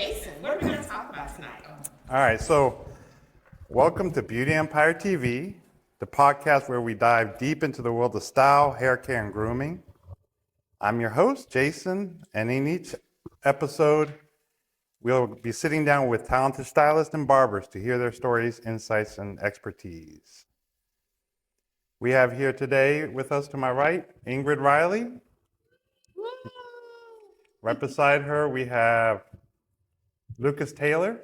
Jason, what are we going to talk about tonight? All right, so welcome to Beauty Empire TV, the podcast where we dive deep into the world of style, hair care, and grooming. I'm your host, Jason, and in each episode, we'll be sitting down with talented stylists and barbers to hear their stories, insights, and expertise. We have here today with us to my right, Ingrid Riley. Right beside her, we have Lucas Taylor.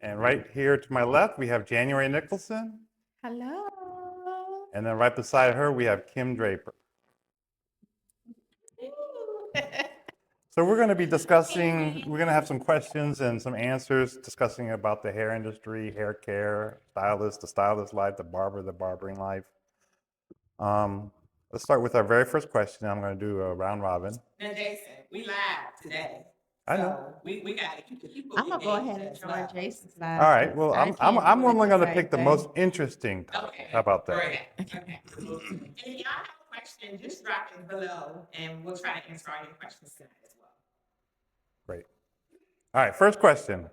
And right here to my left, we have January Nicholson. Hello. And then right beside her, we have Kim Draper. So we're going to be discussing, we're going to have some questions and some answers discussing about the hair industry, hair care, stylist, the stylist life, the barber, the barbering life. Let's start with our very first question. I'm going to do a round robin. Now, Jason, we live today. I know. So we got to keep the people. I'm gonna go ahead and join Jason's live. All right. Well, I I'm can't do only it going to the pick the same most thing. interesting topic. Okay. How about that? Great. Okay. And if y'all have a question, just drop it below, and we'll try to answer all your questions tonight as well. Great. All right. First question.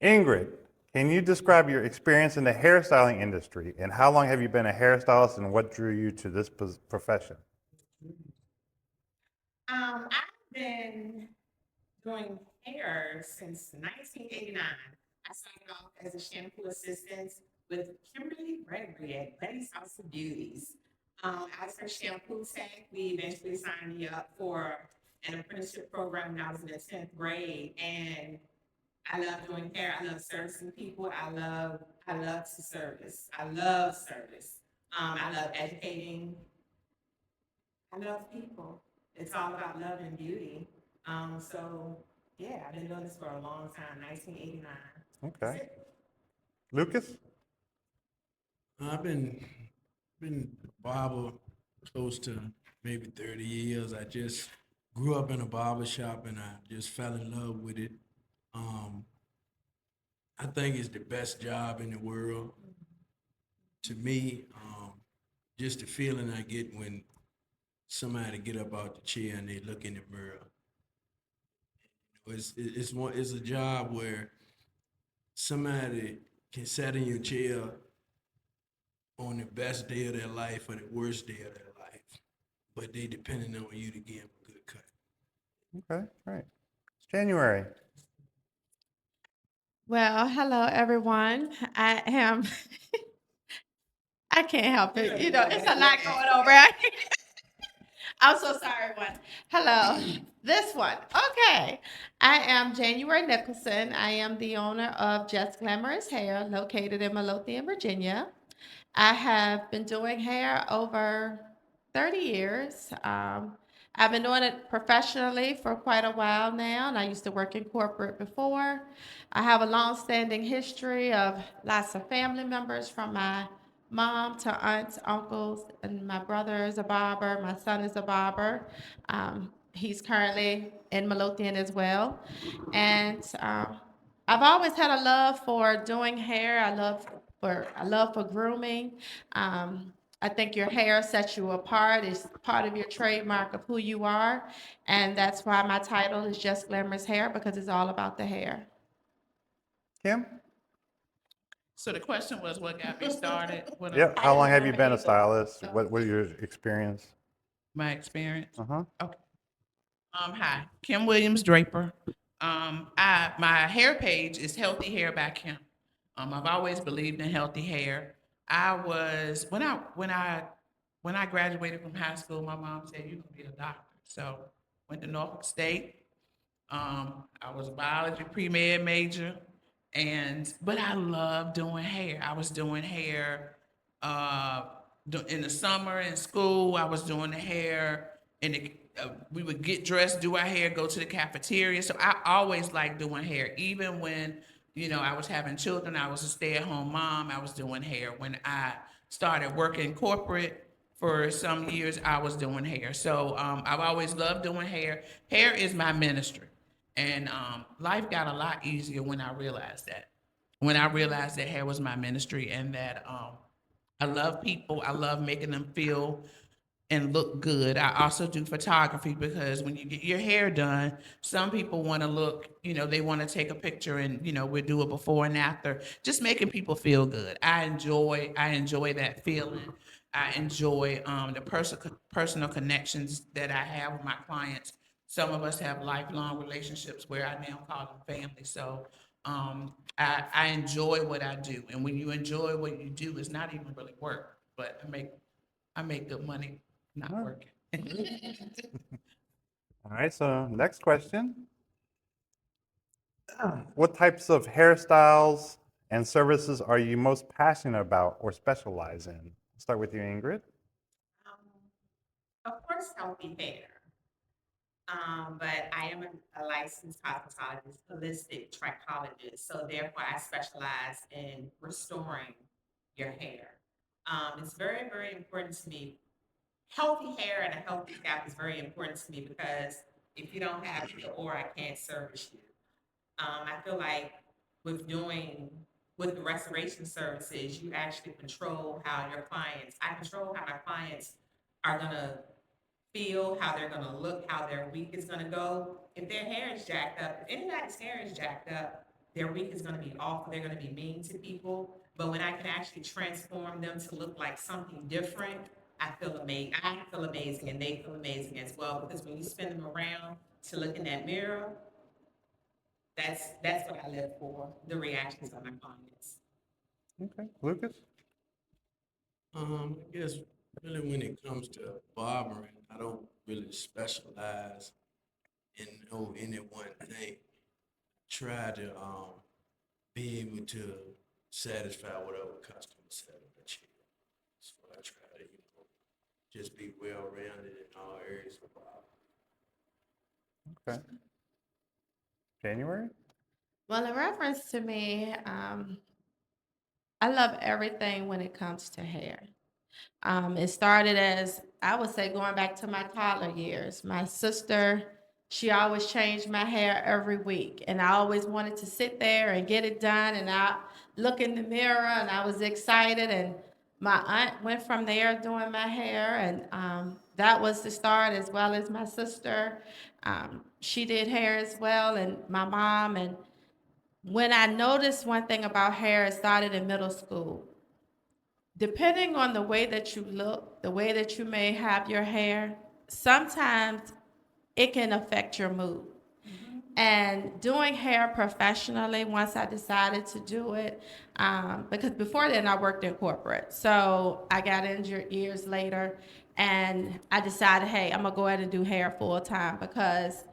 Ingrid, can you describe your experience in the hairstyling industry, and how long have you been a hairstylist, and what drew you to this profession? I've been doing hair since 1989. I started off as a shampoo assistant with Kimberly Gregory at Betty's House of Beauties. I was her shampoo tech. We eventually signed me up for an apprenticeship program when I was in the 10th grade. And I love doing hair. I love servicing people. I love to service. I love service. I love educating. I love people. It's all about love and beauty. So yeah, I've been doing this for a long time, 1989. Okay. Lucas? I've been a barber close to maybe 30 years. I just grew up in a barber shop and I just fell in love with it. I think it's the best job in the world. To me, just the feeling I get when somebody get up out the chair and they look in the mirror. It's a job where somebody can sit in your chair on the best day of their life or the worst day of their life, but they depending on you to give them a good cut. Okay, great. It's January. Well, hello everyone. I am. I can't help it. You know, it's a lot going on, right? I'm so sorry, one. Hello. This one. Okay. I am January Nicholson. I am the owner of Just Glamorous Hair, located in Midlothian, Virginia. I have been doing hair over 30 years. I've been doing it professionally for quite a while now, and I used to work in corporate before. I have a long-standing history of lots of family members, from my mom to aunts, uncles, and my brother is a barber. My son is a barber. He's currently in Midlothian as well. And I've always had a love for doing hair. I love for grooming. I think your hair sets you apart. It's part of your trademark of who you are. And that's why my title is Just Glamorous Hair, because it's all about the hair. Kim? So the question was, what got me started? What Yep. How long have you been a stylist? So- What was your experience? my experience? Uh-huh. Hi, Kim Williams Draper. My hair page is Healthy Hair by Kim. I've always believed in healthy hair. I was when I graduated from high school, my mom said you can be a doctor. So went to Norfolk State. I was a biology pre-med major, but I love doing hair. I was doing hair in the summer in school. I was doing the hair we would get dressed, do our hair, go to the cafeteria. So I always liked doing hair. Even when, I was having children, I was a stay-at-home mom, I was doing hair. When I started working corporate for some years, I was doing hair. So I've always loved doing hair. Hair is my ministry. And life got a lot easier when I realized that. When I realized that hair was my ministry, and that I love people. I love making them feel and look good. I also do photography because when you get your hair done, some people want to look, they want to take a picture and, we do a before and after, just making people feel good. I enjoy that feeling. I enjoy the personal connections that I have with my clients. Some of us have lifelong relationships where I now call them family. So I enjoy what I do. And when you enjoy what you do, it's not even really work, but I make good money not Oh. working. All right, so next question. What types of hairstyles and services are you most passionate about or specialize in? Start with you, Ingrid. Of course, healthy hair. But I am a licensed cosmetologist, holistic trichologist, so therefore I specialize in restoring your hair. It's very, very important to me. Healthy hair and a healthy scalp is very important to me because if you don't have it, or I can't service you. I feel like with the restoration services, you actually control how your clients. I control how my clients are gonna feel, how they're gonna look, how their week is gonna go. If their hair is jacked up, if anybody's hair is jacked up, their week is gonna be awful. They're gonna be mean to people. But when I can actually transform them to look like something different, I feel amazing. I feel amazing, and they feel amazing as well. Because when you spin them around to look in that mirror, that's what I live for. The reactions of my clients. Okay, Lucas. I guess really when it comes to barbering, I don't really specialize in any one thing. Try to be able to satisfy whatever customer set on the chair. So I try to, just be well rounded in all areas of barbering. Okay. January. Well, in reference to me, I love everything when it comes to hair. It started as, I would say, going back to my toddler years. My sister, she always changed my hair every week, and I always wanted to sit there and get it done. And I look in the mirror, and I was excited. And my aunt went from there doing my hair, and that was the start, as well as my sister. She did hair as well, and my mom. And when I noticed one thing about hair, it started in middle school. Depending on the way that you look, the way that you may have your hair, sometimes it can affect your mood. And doing hair professionally, once I decided to do it, because before then I worked in corporate. So I got injured years later, and I decided, hey, I'm gonna go ahead and do hair full time because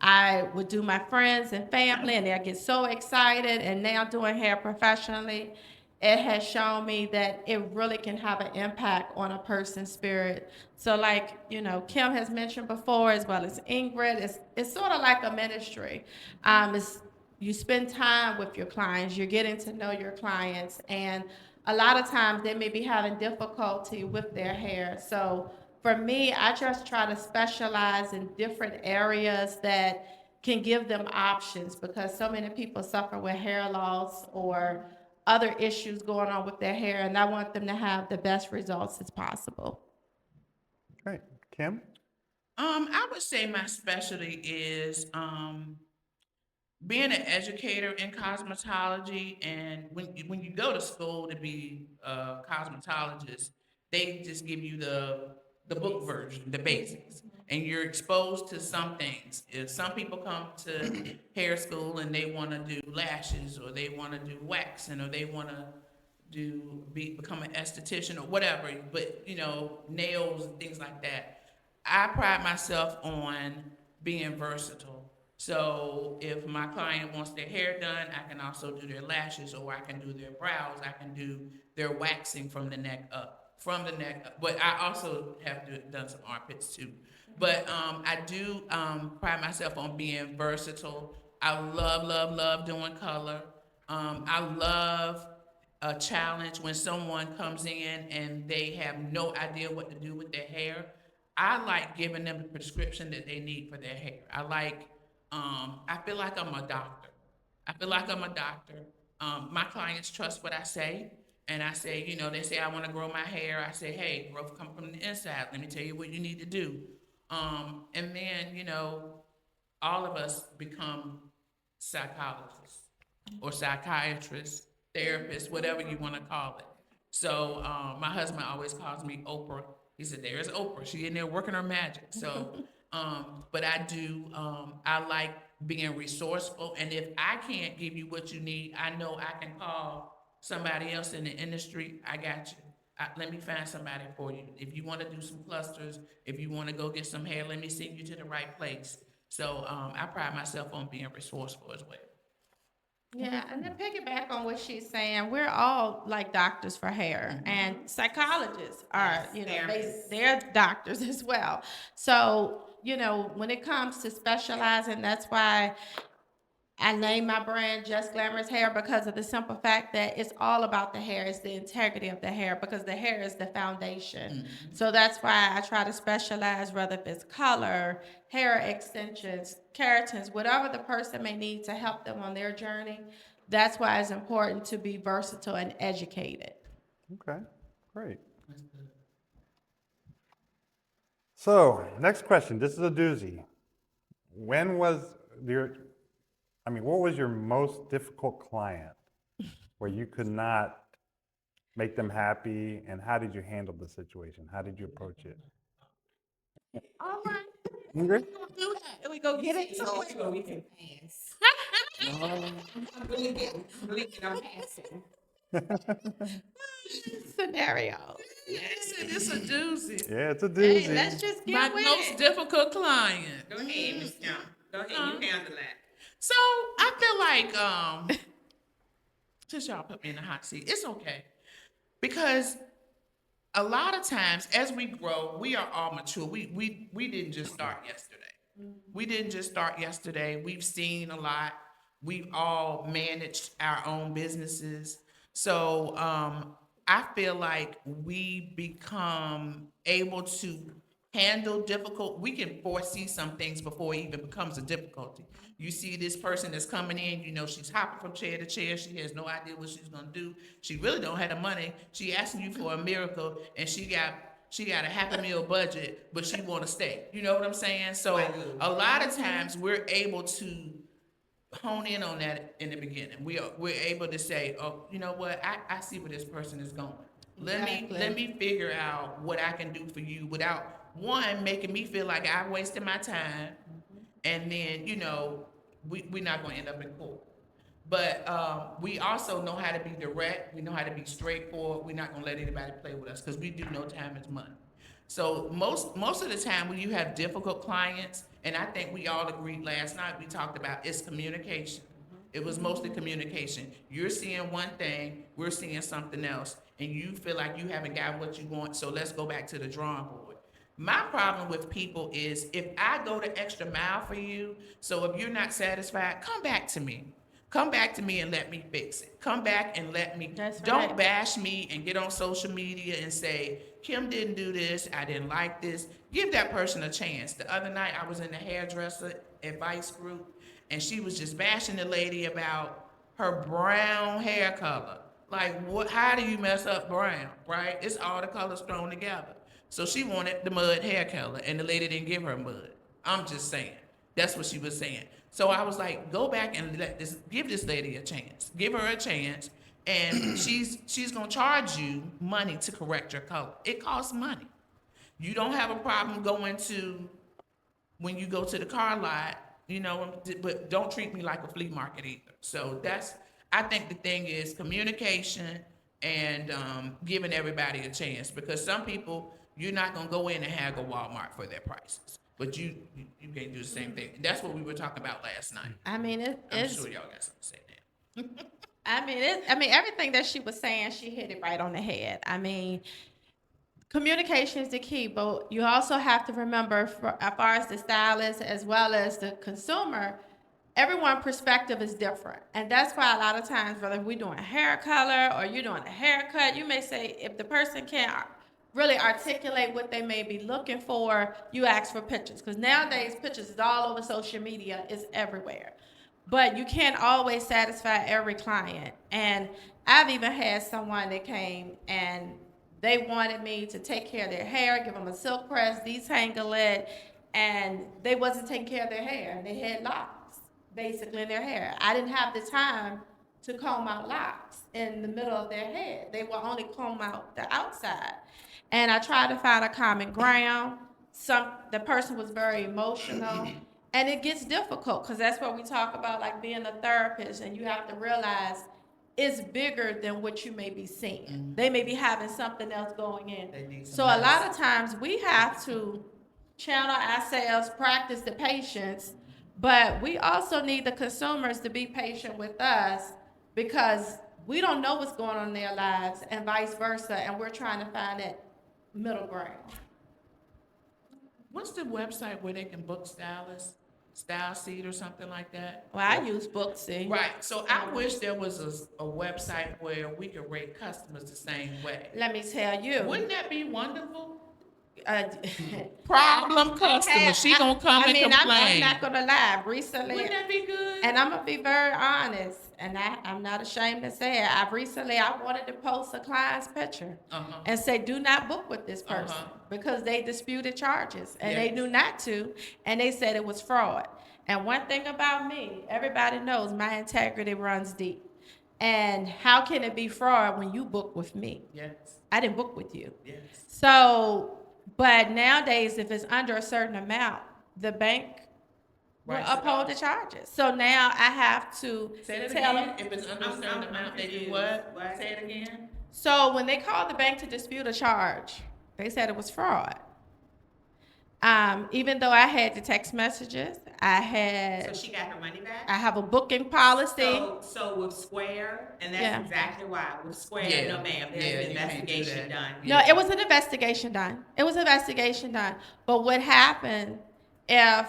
I would do my friends and family, and they'll get so excited. And now doing hair professionally, it has shown me that it really can have an impact on a person's spirit. So like, Kim has mentioned before, as well as Ingrid, it's sort of like a ministry. You spend time with your clients, you're getting to know your clients, and a lot of times they may be having difficulty with their hair. So for me, I just try to specialize in different areas that can give them options, because so many people suffer with hair loss or other issues going on with their hair, and I want them to have the best results as possible. Great. Kim. I would say my specialty is being an educator in cosmetology. And when you go to school to be a cosmetologist, they just give you the book version, the basics, and you're exposed to some things. If some people come to hair school and they want to do lashes, or they want to do waxing, or they want to become an esthetician or whatever, but nails and things like that. I pride myself on being versatile. So if my client wants their hair done, I can also do their lashes, or I can do their brows. I can do their waxing from the neck up. But I also have done some armpits too. But I do pride myself on being versatile. I love, love, love doing color. I love a challenge when someone comes in and they have no idea what to do with their hair. I like giving them the prescription that they need for their hair. I feel like I'm a doctor. I feel like I'm a doctor. My clients trust what I say, And I say, they say I want to grow my hair. I say, hey, growth come from the inside. Let me tell you what you need to do. And then, all of us become psychologists or psychiatrists, therapists, whatever you want to call it. So my husband always calls me Oprah. He said, "There's Oprah. She in there working her magic." So, but I do. I like being resourceful, and if I can't give you what you need, I know I can call somebody else in the industry. I got you. Let me find somebody for you. If you want to do some clusters, if you want to go get some hair, let me send you to the right place. So I pride myself on being resourceful as well. Yeah, and then piggyback on what she's saying, we're all like doctors for hair, and psychologists are, they're doctors as well. So, when it comes to specializing, that's why I named my brand Just Glamorous Hair, because of the simple fact that it's all about the hair. It's the integrity of the hair, because the hair is the foundation. So that's why I try to specialize, whether if it's color, hair extensions, keratins, whatever the person may need to help them on their journey. That's why it's important to be versatile and educated. Okay, great. So, next question. This is a doozy. When was what was your most difficult client where you could not make them happy, and how did you handle the situation? How did you approach it? All right. Ingrid? Do that. We go get into So it. where we can pass. I'm really getting on passing. Scenario. Yes, it is a doozy. Yeah, it's a Hey, doozy. let's just My get with most it. difficult client. Go ahead, Miss Kim. Go ahead, you handle that. So I feel like since y'all put me in the hot seat, it's okay. Because a lot of times as we grow, we are all mature. We didn't just start yesterday. We didn't just start yesterday. We've seen a lot. We've all managed our own businesses. So I feel like we become able to handle difficult. We can foresee some things before it even becomes a difficulty. You see this person that's coming in, she's hopping from chair to chair. She has no idea what she's gonna do. She really don't have the money. She asking you for a miracle, and she got a Happy Meal budget, but she want to stay. You know what I'm saying? So a lot of times we're able to hone in on that in the beginning. We're able to say, oh, you know what? I see where this person is going. Let me figure out what I can do for you without one making me feel like I wasted my time, and then we're not going to end up in court. But we also know how to be direct. We know how to be straightforward. We're not going to let anybody play with us because we do know time is money. So most of the time when you have difficult clients, and I think we all agreed last night, we talked about it's communication. It was mostly communication. You're seeing one thing, we're seeing something else, and you feel like you haven't got what you want, so let's go back to the drawing board. My problem with people is if I go the extra mile for you, so if you're not satisfied, come back to me. Come back to me and let me fix it. Come back and let me. That's Don't right. bash me and get on social media and say, Kim didn't do this, I didn't like this. Give that person a chance. The other night I was in the hairdresser advice group and she was just bashing the lady about her brown hair color. Like, what? How do you mess up brown, right? It's all the colors thrown together. So she wanted the mud hair color and the lady didn't give her mud. I'm just saying. That's what she was saying. So I was like, go back and give this lady a chance. Give her a chance. And she's gonna charge you money to correct your color. It costs money. You don't have a problem going to when you go to the car lot, but don't treat me like a flea market either. So I think the thing is communication and giving everybody a chance, because some people, you're not gonna go in and haggle Walmart for their prices, but you can't do the same thing. That's what we were talking about last night. I mean, I'm it's. sure y'all got something to say now. I mean, everything that she was saying, she hit it right on the head. I mean, communication is the key, but you also have to remember, as far as the stylist as well as the consumer, everyone's perspective is different. And that's why a lot of times, whether we're doing hair color or you're doing a haircut, you may say, if the person can't really articulate what they may be looking for, you ask for pictures. Because nowadays, pictures is all over social media, it's everywhere. But you can't always satisfy every client. And I've even had someone that came and they wanted me to take care of their hair, give them a silk press, detangle it, and they wasn't taking care of their hair. They had locks, basically, in their hair. I didn't have the time to comb out locks in the middle of their head. They will only comb out the outside. And I tried to find a common ground. The person was very emotional. And it gets difficult because that's what we talk about, like being a therapist, and you have to realize it's bigger than what you may be seeing. They may be having something else going They need in. some So a lot medicine. of times we have to channel ourselves, practice the patience, but we also need the consumers to be patient with us because we don't know what's going on in their lives and vice versa, and we're trying to find that middle ground. What's the website where they can book stylists? Style Seat or something like that? Well, I use Booksy. Right. So I wish there was a website where we could rate customers the same way. Let me tell you. Wouldn't that be wonderful? Uh, Problem customer. She gonna come and I'm complain. not gonna lie. Recently, Wouldn't that be good? and I'm gonna be very honest, and I'm not ashamed to say it. I wanted to post a client's picture Uh-huh. and say, "Do not book with this person," because they disputed charges and they Yes. knew not to, and they said it was fraud. And one thing about me, everybody knows my integrity runs deep. And how can it be fraud when you book with me? Yes. I didn't book with you. Yes. So, but nowadays, if it's under a certain amount, the bank will Writes it uphold off. the charges. So now I have to Say it tell again. them. If it's under a certain I'm amount, they do confused. what? What? Say it again. So when they called the bank to dispute a charge, they said it was fraud. Even though I had the text messages, So she got her money back? I have a booking policy. So with Square, and that's Yeah. exactly why, with Square, Yeah. no ma'am, Yeah, there's an you can't do investigation that. done. No, it was an investigation done. It was an investigation done. But what happened if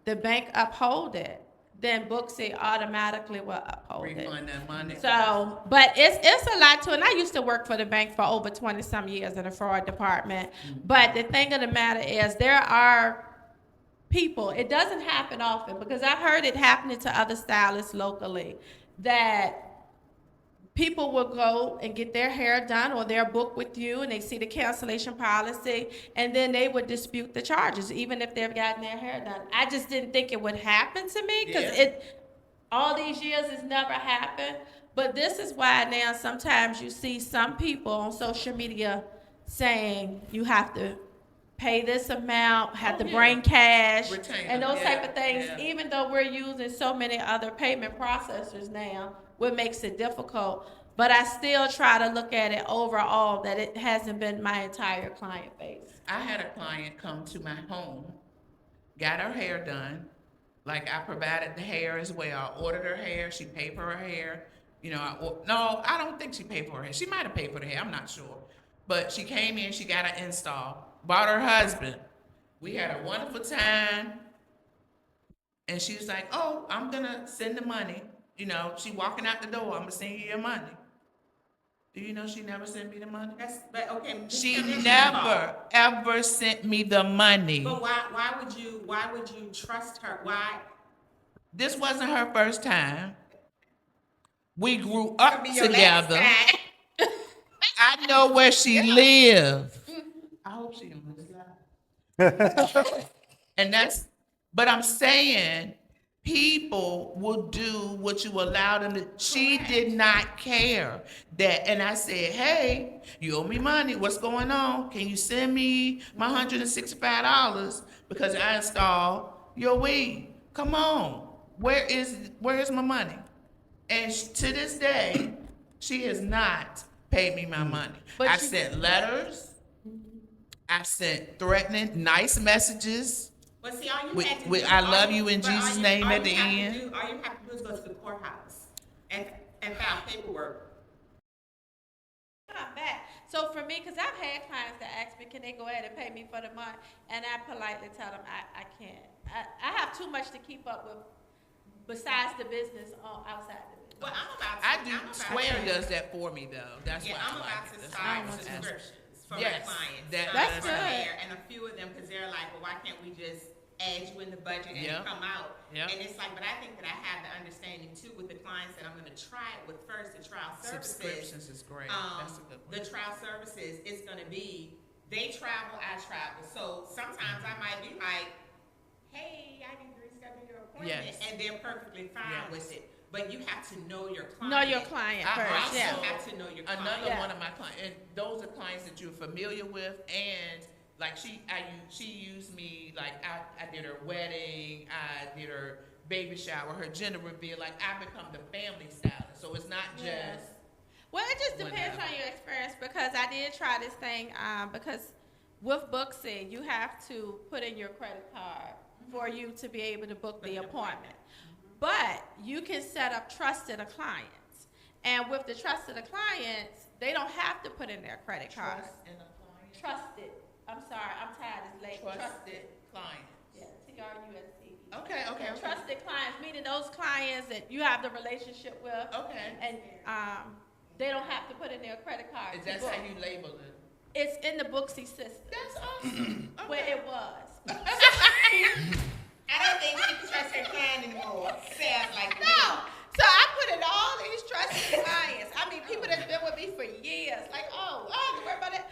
the bank uphold it, then Booksy automatically will uphold it. Refund that money. So, but it's a lot to it. And I used to work for the bank for over 20 some years in the fraud department. But the thing of the matter is there are people, it doesn't happen often because I've heard it happening to other stylists locally, that people will go and get their hair done or they're booked with you and they see the cancellation policy and then they would dispute the charges even if they've gotten their hair done. I just didn't think it would happen to me because Yeah. all these years it's never happened. But this is why now sometimes you see some people on social media saying you have to pay this amount, have Oh, to yeah. bring cash, Retainer, and those yeah, type of things, yeah. even though we're using so many other payment processors now, what makes it difficult. But I still try to look at it overall that it hasn't been my entire client base. I had a client come to my home, got her hair done. Like I provided the hair as well. I ordered her hair. She paid for her hair. You know, no, I don't think she paid for her hair. She might have paid for the hair. I'm not sure. But she came in, she got an install, bought her husband. We had a wonderful time. And she was like, oh, I'm going to send the money. You know, she walking out the door, I'm going to send you your money. Do you know she never sent me the money? But okay. She that's your never, fault. ever sent me the money. But why would you trust her? Why? This wasn't her first time. We grew up Be your together. last time. I know where she lived. I hope she don't listen. And that's, but I'm saying people will do what you allow them to. She did not care that. And I said, hey, you owe me money. What's going on? Can you send me my $165 because I installed your weed? Come on. Where is my money? And to this day, she has not paid me my money. But I you- sent letters. I sent threatening, nice messages. Well, see, all you With- had to with do, I all love you- you in but all Jesus' you- name all at you the have to end. all you have to do is go to the courthouse and file paperwork. Come back. So for me, because I've had clients that ask me, can they go ahead and pay me for the month? And I politely tell them I can't. I have too much to keep up with besides the business outside the business. Well, I'm about to. I I'm do. about Square to- does that for me though. That's Yeah, why I'm I about like to it. start That's why I ask. subscriptions for Yes, my clients. that- That's for good. hair, and a few of them, because they're like, well, why can't we just add you in the budget and Yep. come out. Yep. And it's like, but I think that I have the understanding too with the clients that I'm going to try it with first, the trial services. Subscriptions is great. That's a good one. The trial services is going to be, they travel, I travel. So sometimes I might be like, hey, I need to reschedule your appointment. Yes. And they're perfectly fine Yes. with it. But you have to know your client. Know your client I first. Also Yeah. have to know your client. Another Yeah. one of my clients, and those are clients that you're familiar with, and like she used me, like I did her wedding, I did her baby shower, her gender reveal. Like I become the family stylist, so it's not Yeah. just Well, it just depends Whatever. on your experience because I did try this thing because with Booksy, you have to put in your credit card for you to be able to book the appointment. But you can set up trusted clients. And with the trusted clients, they don't have to put in their credit card. trust in a client. Trusted. I'm sorry, I'm tired, it's late. Trusted clients. Yeah, T-R-U-S-T. Okay, okay, okay. Trusted clients, meaning those clients that you have the relationship with. Okay. And they don't have to put in their credit card. Is to that book. how you label it? It's in the Booksy system. That's awesome. Where it was. I don't think she can trust her client anymore. Sounds like No. So I put in all these trusted clients. I mean, people that's been with me for years. Like, oh, I don't have to worry about it.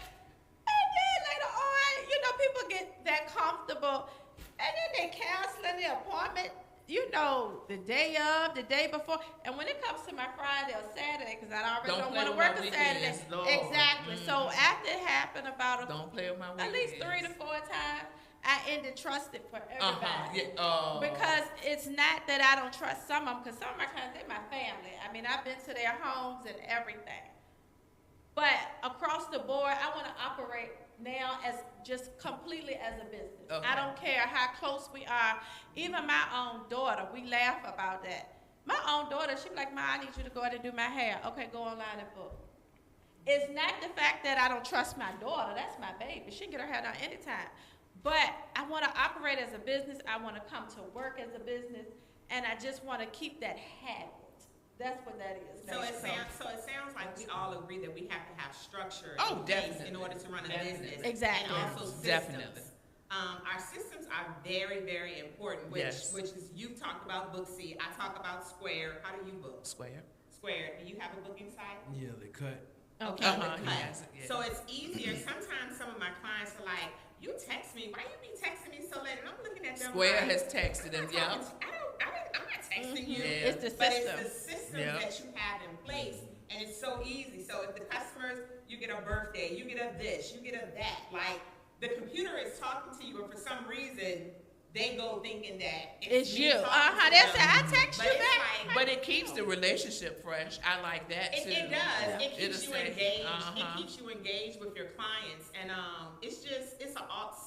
And then later on, you know, people get that comfortable. And then they canceling the appointment, you know, the day of, the day before. And when it comes to my Friday or Saturday, because I already Don't don't play want to with work my a Saturday. weekends, Lord. Exactly. So after it happened about Don't play with my at least 3 to weekends. 4 times, I ended trusted for everybody. Yeah. Oh. Because it's not that I don't trust some of them, because some of my clients, they're my family. I mean, I've been to their homes and everything. But across the board, I want to operate now as just completely as a business. Okay. I don't care how close we are. Even my own daughter, we laugh about that. My own daughter, she be like, Ma, I need you to go ahead and do my hair. Okay, go online and book. It's not the fact that I don't trust my daughter. That's my baby. She can get her hair done anytime. But I want to operate as a business. I want to come to work as a business. And I just want to keep that habit. That's what that is. So it sounds like we all agree that we have to have structure Oh, in place definitely. in order to run a Definitely. business. Exactly. And also systems. Definitely. Our systems are very, very important, Yes. which is, you've talked about Booksy, I talk about Square. How do you book? Square. Square, do you have a booking site? Yeah, the cut. Okay. Uh-huh, the cut. yes, yes. So it's easier. Sometimes some of my clients are like, you text me, why you be texting me so late? And I'm looking at them Square like, has texted them. I'm Yeah. not talking to- I'm not texting you. Yeah. It's the But system. it's the systems Yeah. that you have in place, and it's so easy. So if the customers, you get a birthday, you get a this, you get a that. Like the computer is talking to you, and for some reason they go thinking that It's me you. talking to That's them. it. I text But you it's back. like- But it keeps the relationship fresh. I like that too. It does. It keeps It'll you say, engaged. uh-huh. It keeps you engaged with your clients, and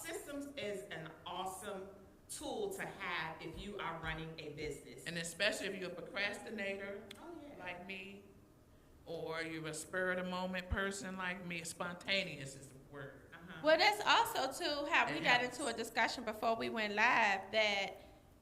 systems is an awesome tool to have if you are running a business. And especially if you're a procrastinator Oh yeah. like me, or you're a spur of the moment person like me, spontaneous is the word. Well, that's also too how we It got helps. into a discussion before we went live that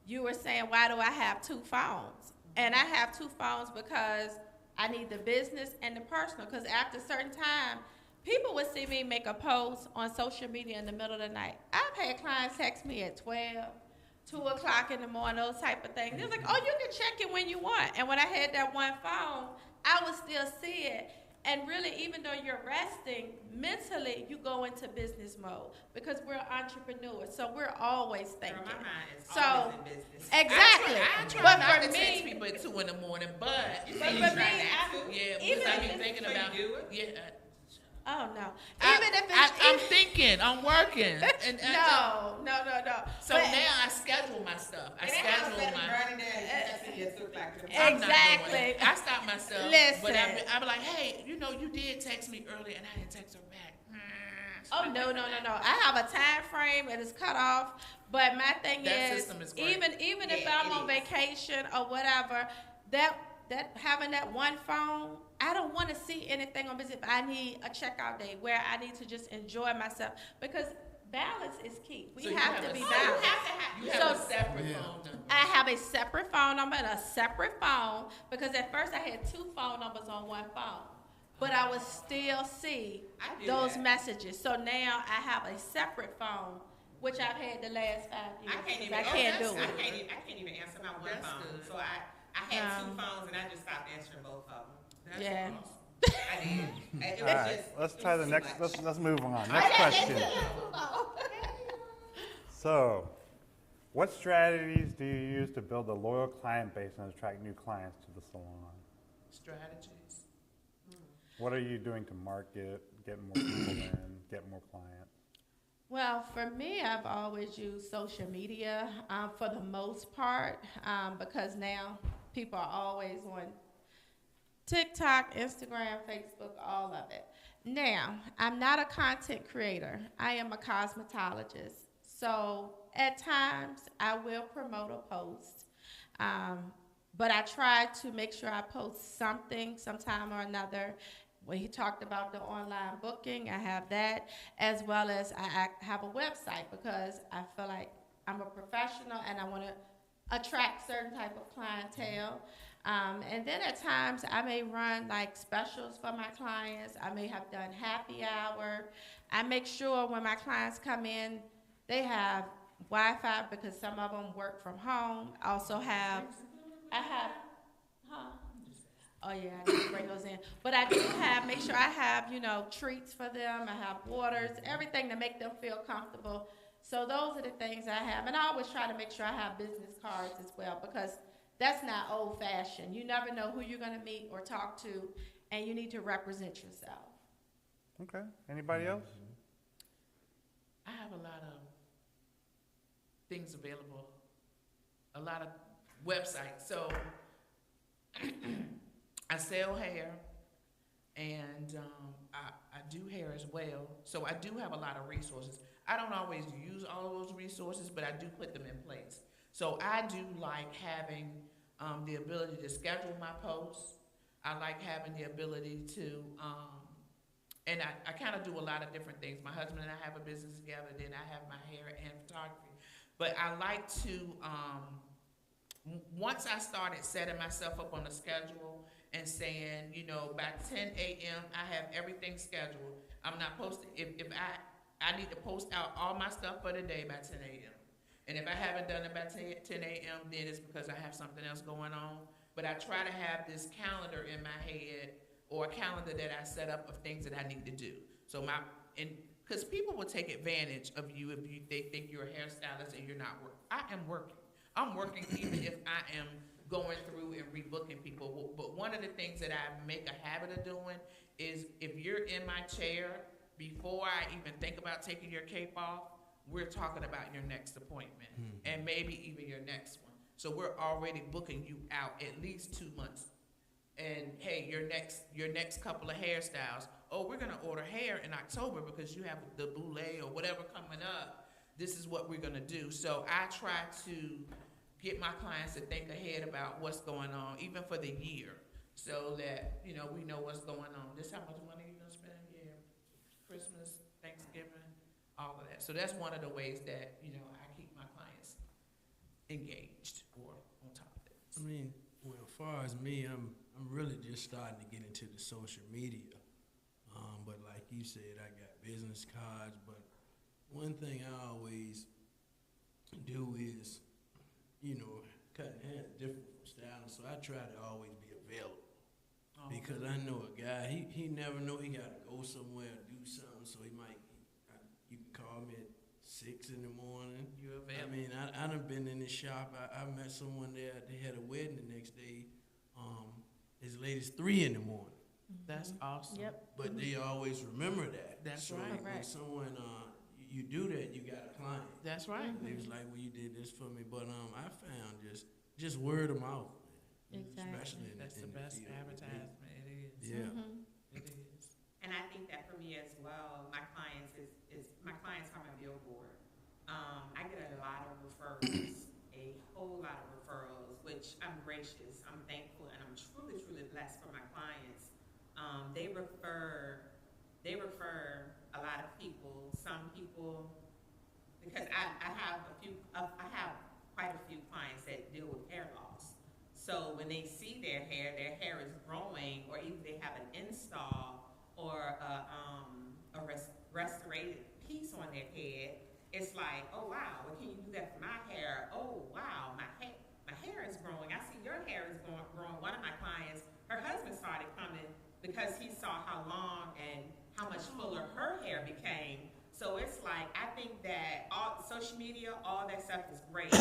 you were saying, why do I have 2 phones? And I have 2 phones because I need the business and the personal. Because after a certain time, people would see me make a post on social media in the middle of the night. I've had clients text me at 12, 2 o'clock in the morning, those type of things. They're like, oh, you can check it when you want. And when I had that one phone, I would still see it. And really, even though you're resting, mentally, you go into business mode because we're entrepreneurs. So we're always thinking. Girl, my mind is So, always in business. Exactly. I try But not for to text me, people at 2 in the morning, but You but say you for try me, that too? yeah, even because I if be it's- thinking so you about do it? yeah. oh no. I- Even if I'm it's thinking, I'm working. And no. So But- now I schedule my stuff. I And that house schedule better my. burning down. That's at 2 o'clock. I'm not doing Exactly. it. I stop myself. But Listen. I be like, hey, you did text me earlier, and I didn't text her back. Oh no. I have a time frame and it's cut off. But my thing That is, system is great. even if Yeah, I'm it on is. vacation or whatever, that having that one phone, I don't want to see anything on business. If I need a checkout day where I need to just enjoy myself because balance is key. We So you have to be a- balanced. You have a So- separate Yeah. phone number. I have a separate phone number and a separate phone because at first I had 2 phone numbers on one phone. But I would still see I do those that. messages. So now I have a separate phone which I've had the last 5 years. I can't 'cause even. I can't do I it. can't even answer my one That's phone. good. So I had two No. phones and I just stopped answering both of them. That's Yeah. awesome. I did. It All was right, just. let's it try was the too next. much. Let's move on. Next question. So, what strategies do you use to build a loyal client base and attract new clients to the salon? Strategies. What are you doing to market, get more people in, get more clients? Well, for me, I've always used social media for the most part because now people are always on TikTok, Instagram, Facebook, all of it. Now, I'm not a content creator. I am a cosmetologist. So at times, I will promote a post. But I try to make sure I post something sometime or another. When he talked about the online booking, I have that, as well as I have a website because I feel like I'm a professional and I want to attract certain type of clientele. And then at times I may run like specials for my clients. I may have done happy hour. I make sure when my clients come in, they have Wi-Fi because some of them work from home. I also have, huh? Oh yeah, I need to bring those in. But I do have, make sure I have, treats for them. I have waters, everything to make them feel comfortable. So those are the things I have. And I always try to make sure I have business cards as well because that's not old fashioned. You never know who you're gonna meet or talk to, and you need to represent yourself. Okay. Anybody else? I have a lot of things available, a lot of websites. So I sell hair, and I do hair as well. So I do have a lot of resources. I don't always use all of those resources, but I do put them in place. So I do like having the ability to schedule my posts. I like having the ability to, and I kind of do a lot of different things. My husband and I have a business together, then I have my hair and photography. But I like to, once I started setting myself up on a schedule and saying, by 10 a.m., I have everything scheduled. I'm not posting, if I need to post out all my stuff for the day by 10 a.m. And if I haven't done it by 10 a.m., then it's because I have something else going on. But I try to have this calendar in my head or a calendar that I set up of things that I need to do. So because people will take advantage of you if they think you're a hairstylist and you're not working. I am working. I'm working even if I am going through and rebooking people. But one of the things that I make a habit of doing is if you're in my chair, before I even think about taking your cape off, we're talking about your next appointment and maybe even your next one. So we're already booking you out at least 2 months. And hey, your next couple of hairstyles. Oh, we're gonna order hair in October because you have the boulet or whatever coming up. This is what we're gonna do. So I try to get my clients to think ahead about what's going on, even for the year, so that we know what's going on. This how much money you're gonna spend? Yeah, Christmas, Thanksgiving, all of that. So that's one of the ways that I keep my clients engaged or on top of it. I mean, well, as far as me, I'm really just starting to get into the social media. But like you said, I got business cards. But one thing I always do is, cutting hair is different from styling. So I try to always be available. Because I know a guy, he never know he got to go somewhere and do something. So you can call me at 6 in the morning. You're available. I mean, I done been in this shop. I met someone there. They had a wedding the next day. His lady's 3 in the morning. That's awesome. Yep. But they always remember that. That's so right. when Correct. someone you do that, you got a client. That's right. They was like, "Well, you did this for me," but I found just word of mouth, Exactly. especially in That's in the best field. advertisement. It is. Yeah. It is. And I think that for me as well, my clients my clients are my billboard. I get a lot of referrals, a whole lot of referrals, which I'm gracious, I'm thankful, and I'm truly, truly blessed for my clients. They refer a lot of people. Some people, because I have quite a few clients that deal with hair loss. So when they see their hair is growing, or either they have an install or a restorated piece on their head, it's like, oh wow, well, can you do that for my hair? Oh wow, my hair is growing. I see your hair is growing. One of my clients, her husband started coming because he saw how long and how much fuller her hair became. So it's like, I think that all social media, all that stuff is great.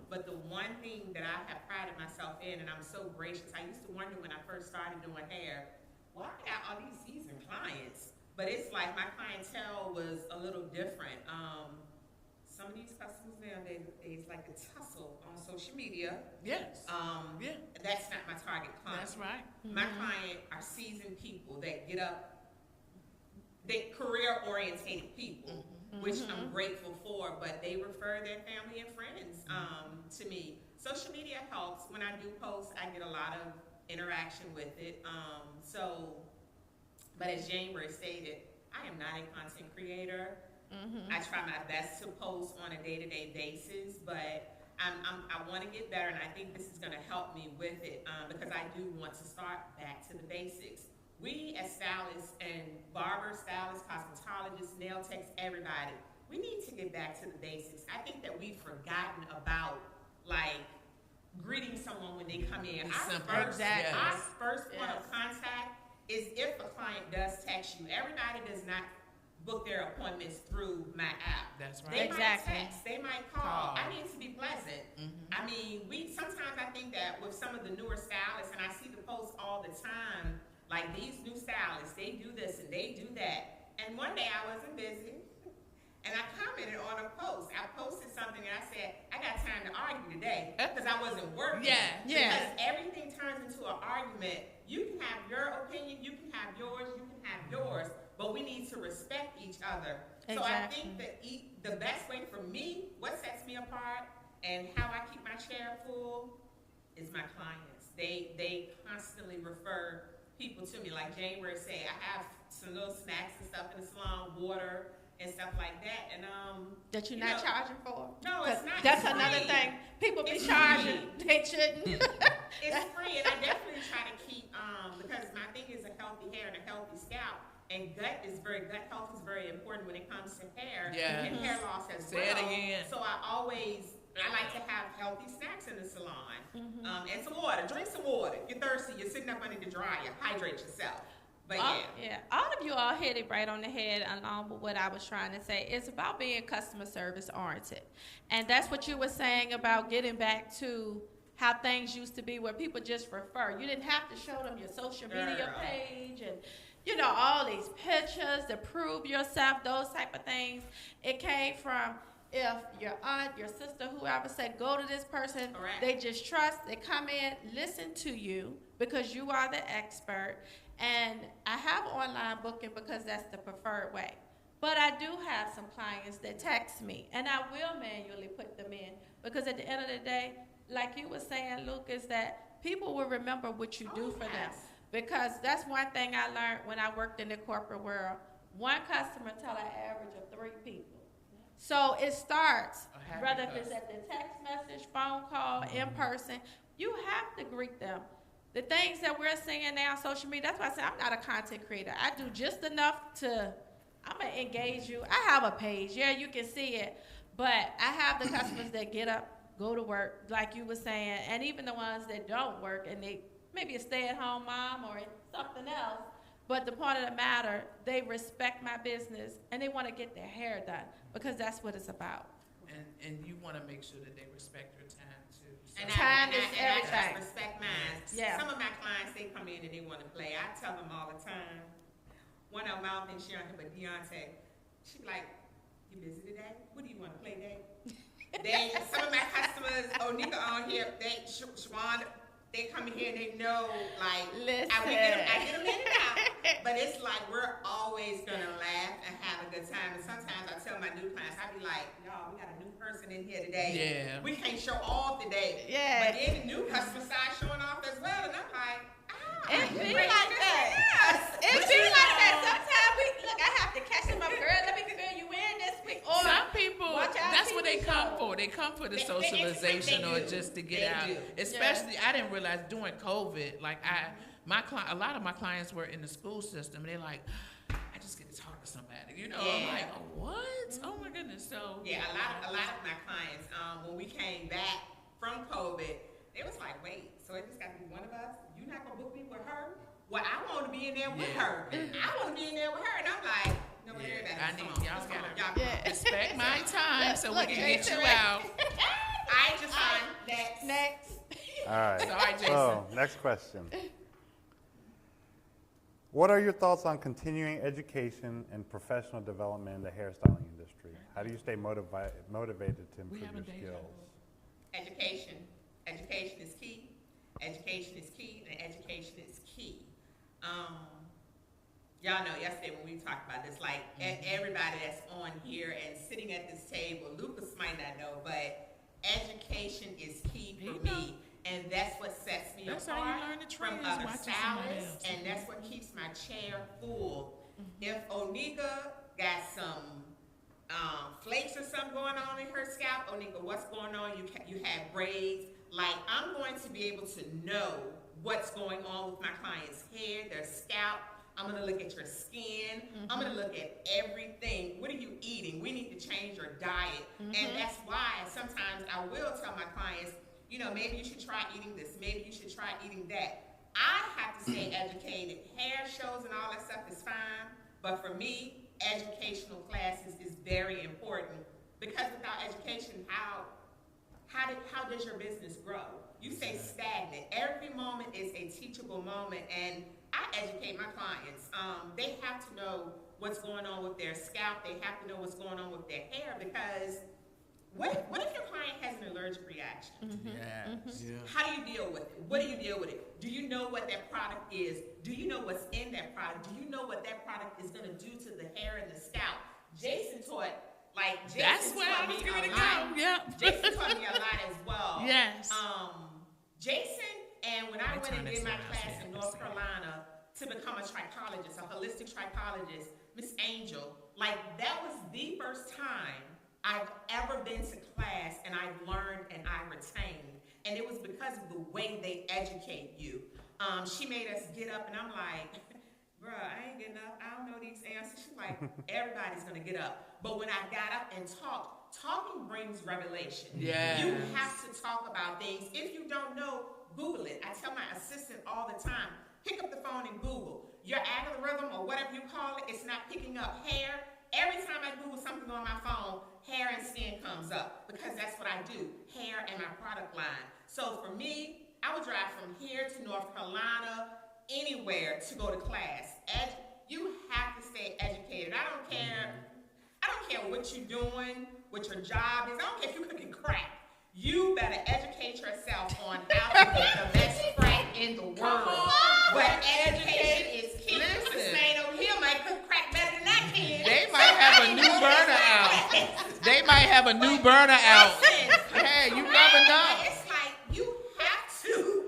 But the one thing that I have prided myself in, and I'm so gracious, I used to wonder when I first started doing hair, well, I got all these seasoned clients. But it's like my clientele was a little different. Some of these customers nowadays like to tussle on social media. Yes. Yeah. That's not my target client. That's right. My client are seasoned people that get up, they career-orientated people, which I'm grateful for, but they refer their family and friends to me. Social media helps. When I do post, I get a lot of interaction with it. But as January stated, I am not a content creator. I try my best to post on a day-to-day basis, but I want to get better, and I think this is going to help me with it because I do want to start back to the basics. We as stylists and barbers, stylists, cosmetologists, nail techs, everybody, we need to get back to the basics. I think that we've forgotten about like greeting someone when they come in. Our first point of contact is if a client does text you. Everybody does not book their appointments through my app. That's right. They might text, they might call. I need to be pleasant. I mean, sometimes I think that with some of the newer stylists, and I see the posts all the time, like these new stylists, they do this and they do that. And one day I wasn't busy, and I commented on a post. I posted something and I said, I got time to argue today because I wasn't working. Because everything turns into an argument. You can have your opinion, you can have yours, you can have yours, but we need to respect each other. Exactly. So I think that the best way for me, what sets me apart and how I keep my chair full is my clients. They constantly refer people to me. Like January said, I have some little snacks and stuff in the salon, water and stuff like that. And that you're not charging for? No, it's not. That's free. Another thing. People be It's charging. free. They shouldn't. It's free, and I definitely try to keep because my thing is a healthy hair and a healthy scalp. And gut health is very important when it comes to hair and hair loss as well. Say it again. So I like to have healthy snacks in the salon and some water. Drink some water. You're thirsty. You're sitting up under the dryer. Hydrate yourself. But all of you all hit it right on the head along with what I was trying to say. It's about being customer service oriented. And that's what you were saying about getting back to how things used to be where people just refer. You didn't have to show them your social media page and all these pictures to prove yourself, those type of things. It came from if your aunt, your sister, whoever said, go to this person, they just trust, they come in, listen to you because you are the expert. And I have online booking because that's the preferred way. But I do have some clients that text me, and I will manually put them in because at the end of the day, like you were saying, Luke, is that people will remember what you do for them. Because that's one thing I learned when I worked in the corporate world. One customer tell an average of 3 people. So it starts, whether if it's at the text message, phone call, in person, you have to greet them. The things that we're seeing now on social media, that's why I say I'm not a content creator. I do just enough I'm going to engage you. I have a page. Yeah, you can see it. But I have the customers that get up, go to work, like you were saying, and even the ones that don't work and they maybe a stay-at-home mom or something else. But the point of the matter, they respect my business and they want to get their hair done because that's what it's about. And you want to make sure that they respect your time too. So. And Time is I everything. respect mine. Yeah. Some of my clients, they come in and they want to play. I tell them all the time. One of them, I don't think she on here, but Deontay, she be like, you busy today? What do you want to play today? Some of my customers, Onika on here, Shawan, they come in here and they know, like, I get them in and out. But it's like we're always going to laugh and have a good time. And sometimes I tell my new clients, I be like, y'all, we got a new person in here today. Yeah. We can't show off today. Yeah. But then the new customer side showing off as well. And I'm like, It be like that. Yes. It be like that. Sometimes I have to catch them up, girl. Let me fill you in this week. Or some people, that's what they come show. for. They come for the socialization or just to get out. Especially, I didn't realize during COVID, like a lot of my clients were in the school system. And they're like, I just get to talk to somebody. I'm Yeah. like, oh, what? Oh my goodness. So Yeah, a lot of my clients, when we came back from COVID, they was like, wait, so it just got to be one of us? You not gonna book me with her? Well, I want to be in there with Yeah. her. I want to be in there with her, and I'm like, no, but Yeah, everybody, I come need on, y'all come on, gotta y'all come on. respect my time so we Look, can get Jason, you right? out. I just find that Next. All right. Sorry, Jason. So, next question. What are your thoughts on continuing education and professional development in the hairstyling industry? How do you stay motivated to We improve have a your deja skills? education. Education is key. Education is key, and education is key. Y'all know yesterday when we talked about this, like everybody that's on here and sitting at this table, Lucas might not know, but education is key for He know. me, and that's what sets me That's how apart you learn the from trade is other watching somebody stylists, else. and that's what keeps my chair full. If Onika got some flakes or something going on in her scalp, Onika, what's going on? You have braids. Like, I'm going to be able to know what's going on with my client's hair, their scalp. I'm going to look at your skin. I'm going to look at everything. What are you eating? We need to change your diet. And that's why sometimes I will tell my clients, maybe you should try eating this. Maybe you should try eating that. I have to stay educated. Hair shows and all that stuff is fine. But for me, educational classes is very important, because without education, how does your business grow? You say stagnant. Every moment is a teachable moment, and I educate my clients. They have to know what's going on with their scalp. They have to know what's going on with their hair, because what if your client has an allergic reaction? Yes. Yeah. How do you deal with it? What do you deal with it? Do you know what that product is? Do you know what's in that product? Do you know what that product is going to do to the hair and the scalp? Jason taught That's where I me was going a to lot. go. Yep. Jason taught me a lot as well. Yes. Jason, and when I went turn and this did my around so class you in can North see. Carolina to become a trichologist, a holistic trichologist, Miss Angel, that was the first time I've ever been to class and I've learned and I retained. And it was because of the way they educate you. She made us get up, and I'm like, bruh, I ain't getting up. I don't know these answers. She's like, everybody's gonna get up. But when I got up and talked, talking brings revelation. Yes. You have to talk about things. If you don't know, Google it. I tell my assistant all the time, pick up the phone and Google. Your algorithm or whatever you call it, it's not picking up hair. Every time I Google something on my phone, hair and skin comes up, because that's what I do, hair and my product line. So for me, I would drive from here to North Carolina, anywhere to go to class. You have to stay educated. I don't care what you're doing, what your job is. I don't care if you're cooking crack. You better educate yourself on how to get the best crack in the world. But education is key. Listen. This man over here might cook crack better than I can. They might have a new burner out. They might have a new burner out. Hey, you never know. It's like you have to.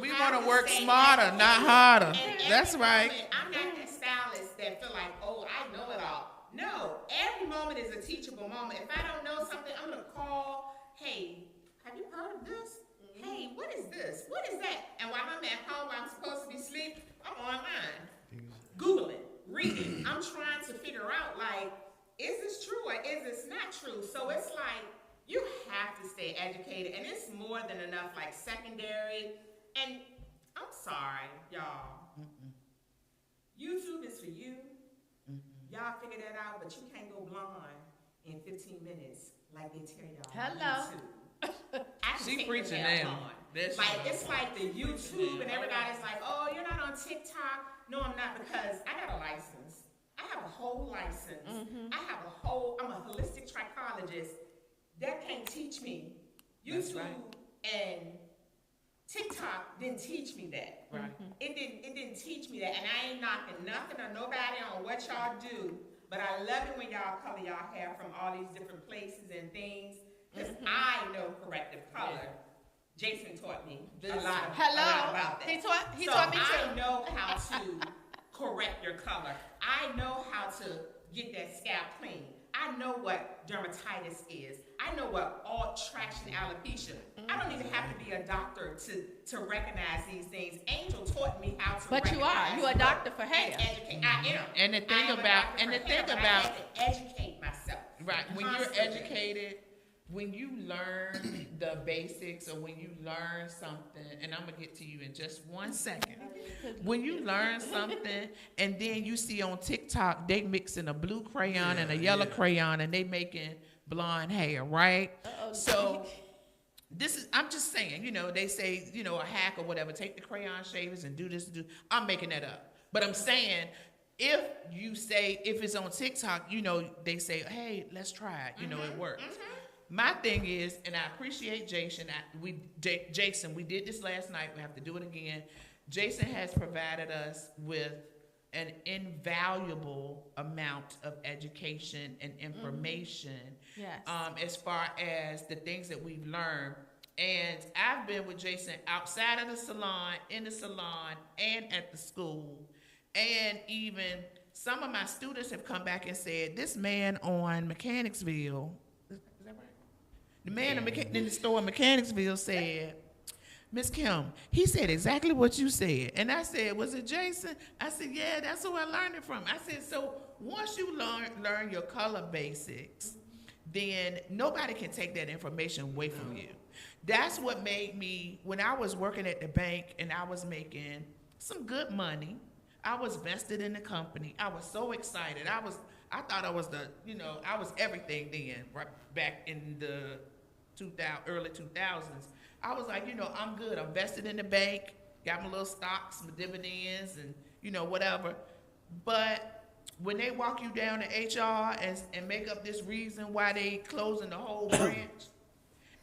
We have want to work stay smarter, educated. not harder. And That's every right. moment, I'm not that stylist that feel like, oh, I know it all. No, every moment is a teachable moment. If I don't know something, I'm gonna call. Hey, have you heard of this? Hey, what is this? What is that? And while I'm at home, while I'm supposed to be asleep, I'm online, Googling, reading. I'm trying to figure out, is this true or is this not true? So it's like, you have to stay educated, and it's more than enough, secondary. And I'm sorry, y'all. YouTube is for you. Y'all figure that out, but you can't go blonde in 15 minutes like they tell y'all. on Hello. YouTube. I can She take preaching the nails now. on. That's It's like the YouTube, and everybody's like, oh, you're not on TikTok. No, I'm not, because I got a license. I have a whole license. I'm a holistic trichologist. That can't teach me. That's YouTube right. and TikTok didn't teach me that. Right. It didn't teach me that. And I ain't knocking nothing or nobody on what y'all do, but I love it when y'all color y'all hair from all these different places and things, because I know corrective color. Jason taught me a lot about that. He taught me So too. I know how to correct your color. I know how to get that scalp clean. I know what dermatitis is. I know what all traction alopecia. I I don't even have to be a doctor to recognize these things. Angel taught me how to. But you are. You're a doctor for hair. And educate. I am. And the thing I am a about- doctor and for the hair, thing but about- I had to educate myself. Right. When you're Constantly. educated, when you learn the basics or when you learn something, and I'm going to get to you in just 1 second. When you learn something and then you see on TikTok, they mixing a blue crayon and a yellow crayon and they making blonde hair, right? So I'm just saying, they say, a hack or whatever, take the crayon shavers and do this, I'm making that up. But I'm saying, if it's on TikTok, they say, hey, let's try it, it works. My thing is, and I appreciate Jason, Jason, we did this last night, we have to do it again. Jason has provided us with an invaluable amount of education and information. Yes. As far as the things that we've learned. And I've been with Jason outside of the salon, in the salon, and at the school. And even some of my students have come back and said, this man on Mechanicsville, is that right? The man in the store in Mechanicsville said, Miss Kim, he said exactly what you said. And I said, was it Jason? I said, yeah, that's who I learned it from. I said, so once you learn your color basics, then nobody can take that information away from you. That's what made me, when I was working at the bank and I was making some good money, I was vested in the company. I was so excited. I thought I was I was everything then, right back in the early 2000s. I was like, I'm good. I'm vested in the bank, got my little stocks, my dividends, and, whatever. But when they walk you down to HR and make up this reason why they closing the whole branch,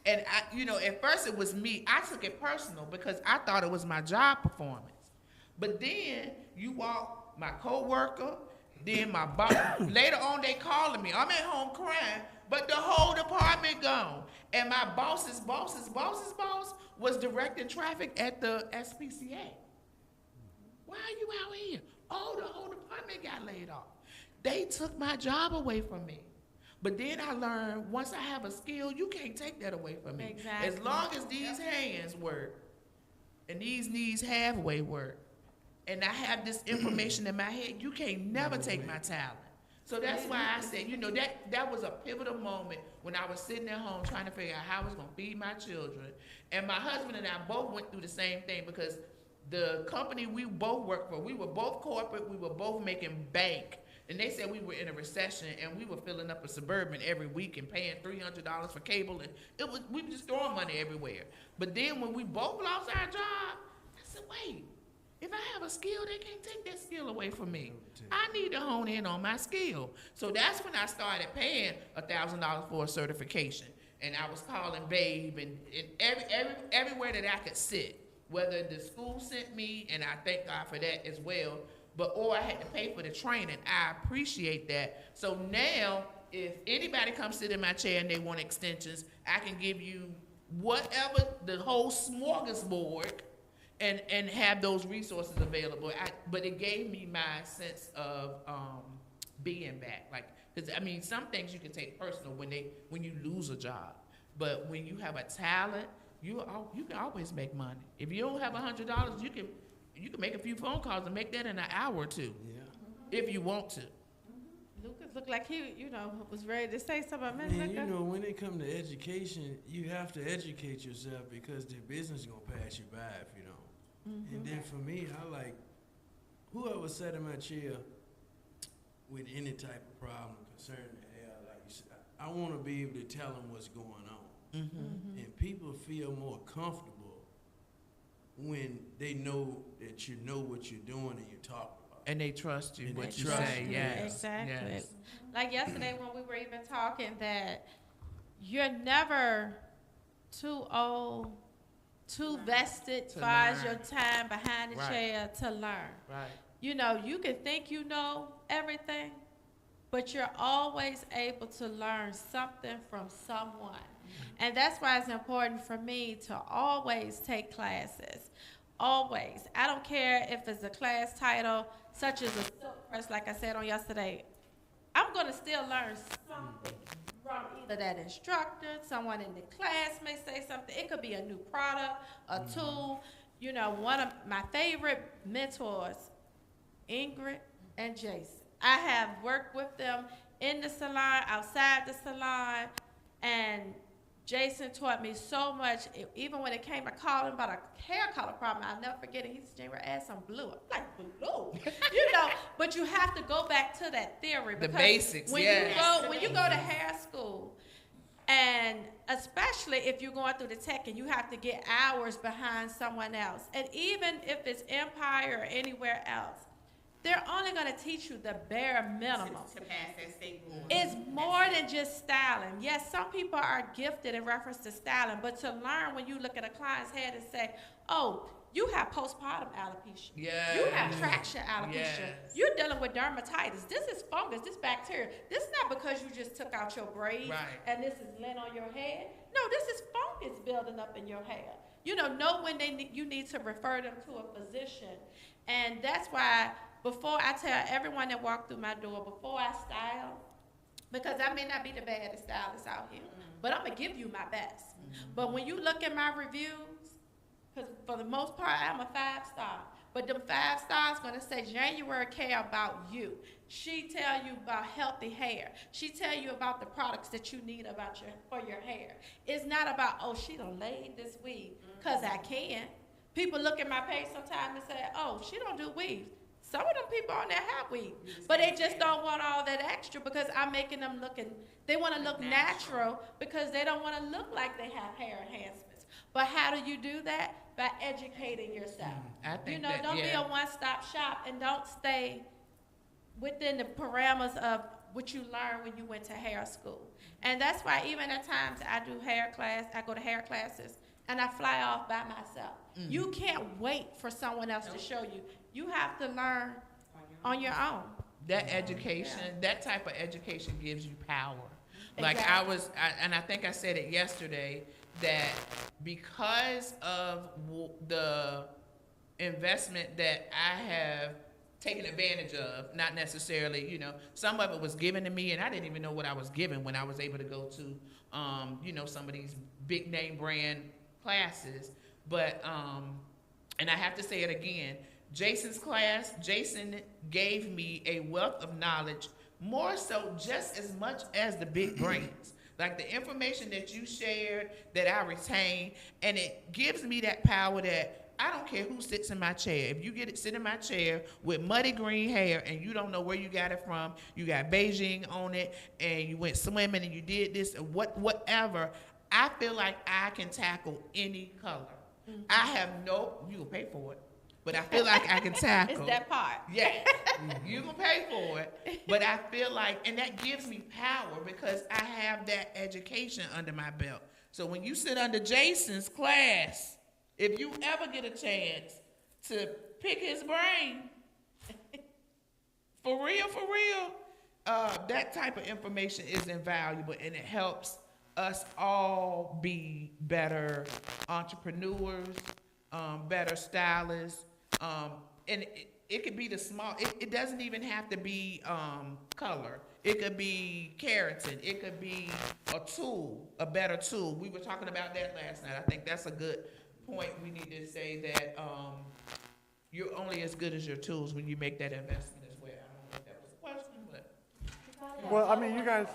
and at first it was me. I took it personal because I thought it was my job performance. But then you walk my coworker, then my boss. Later on, they calling me. I'm at home crying, but the whole department gone. And my boss's boss was directing traffic at the SPCA. Why are you out here? Oh, the whole department got laid off. They took my job away from me. But then I learned once I have a skill, you can't take that away from me. Exactly. As long as these hands work and these knees halfway work, and I have this information in my head, you can't never take my talent. So that's why I said, that was a pivotal moment when I was sitting at home trying to figure out how I was going to feed my children. And my husband and I both went through the same thing because the company we both worked for, we were both corporate, we were both making bank. And they said we were in a recession and we were filling up a Suburban every week and paying $300 for cable. And we were just throwing money everywhere. But then when we both lost our job, I said, wait. If I have a skill, they can't take that skill away from me. I need to hone in on my skill. So that's when I started paying $1,000 for a certification. And I was calling Babe and everywhere that I could sit, whether the school sent me, and I thank God for that as well, or I had to pay for the training. I appreciate that. So now, if anybody comes sit in my chair and they want extensions, I can give you whatever, the whole smorgasbord, and have those resources available. But it gave me my sense of being back. Because some things you can take personal when you lose a job. But when you have a talent, you can always make money. If you don't have $100, you can make a few phone calls and make that in an hour or two. Yeah. If you want to. Lucas looked like he, was ready to say something. Man, when it comes to education, you have to educate yourself because the business is going to pass you by if you don't. Mm-hmm. And then for me, I like whoever sat in my chair with any type of problem concerning the hair, like you said, I want to be able to tell them what's going on. Mm-hmm. Mm-hmm. And people feel more comfortable when they know that you know what you're doing and you're talking about. And they trust you, and what you say, yes. Exactly. Yes. Like yesterday when we were even talking that you're never too old, too vested as far as your time behind the chair to learn. Right. You can think you know everything, but you're always able to learn something from someone. Mm-hmm. And that's why it's important for me to always take classes. Always. I don't care if it's a class title, such as a silk press, like I said on yesterday. I'm going to still learn something from either that instructor, someone in the class may say something. It could be a new product, a tool. You know, one of my favorite mentors, Ingrid and Jason. I have worked with them in the salon, outside the salon, and Jason taught me so much. Even when it came to calling about a hair color problem, I'll never forget it. He said, "January, add some blue." I'm like, "Blue?" You know, but you have to go back to that theory. The because basics, when yes. when you go to hair school, and especially if you're going through the tech and you have to get hours behind someone else, and even if it's Empire or anywhere else, they're only going to teach you the bare minimum. To pass that state board. It's more than just styling. Yes, some people are gifted in reference to styling, but to learn when you look at a client's head and say, "Oh, you have postpartum alopecia. Yes. You have traction alopecia. Yes. You're dealing with dermatitis. This is fungus, this bacteria. This is not because you just took out your braids Right. and this is lint on your head. No, this is fungus building up in your hair. You know when you need to refer them to a physician. And that's why before I tell everyone that walk through my door, before I style, because I may not be the baddest stylist out here, but I'm going to give you my best. But when you look at my reviews, because for the most part, I'm a 5-star. But them 5 stars going to say January care about you. She tell you about healthy hair. She tell you about the products that you need for your hair. It's not about, "Oh, she done laid this weave because I can." People look at my page sometimes and say, "Oh, she don't do weaves." Some of them people on there have weave, but they just don't want all that extra because I'm making them they want to look natural because they don't want to look like they have hair enhancements. But how do you do that? By educating yourself. I think Don't be a one-stop shop and don't stay within the parameters of what you learned when you went to hair school. And that's why even at times I go to hair classes and I fly off by myself. You can't wait for someone else to show you. You have to learn on your own. That education, that type of education gives you power. Like Exactly. and I think I said it yesterday, that because of the investment that I have taken advantage of, not necessarily, some of it was given to me and I didn't even know what I was given when I was able to go to, some of these big name brand classes. But, and I have to say it again, Jason's class, Jason gave me a wealth of knowledge, more so just as much as the big brains. Like the information that you shared, that I retain, and it gives me that power that I don't care who sits in my chair. If you sit in my chair with muddy green hair and you don't know where you got it from, you got Beijing on it, and you went swimming and you did this, or whatever, I feel like I can tackle any color. I have you will pay for it, but I feel like I can tackle. It's that part. Yeah, you can pay for it, but I feel like, and that gives me power because I have that education under my belt. So when you sit under Jason's class, if you ever get a chance to pick his brain, for real, that type of information is invaluable, and it helps us all be better entrepreneurs, better stylists, and it could be the small. It doesn't even have to be color. It could be keratin. It could be a tool, a better tool. We were talking about that last night. I think that's a good point. We need to say that you're only as good as your tools when you make that investment as well. I don't know if that was a question, but Well, I mean, you guys,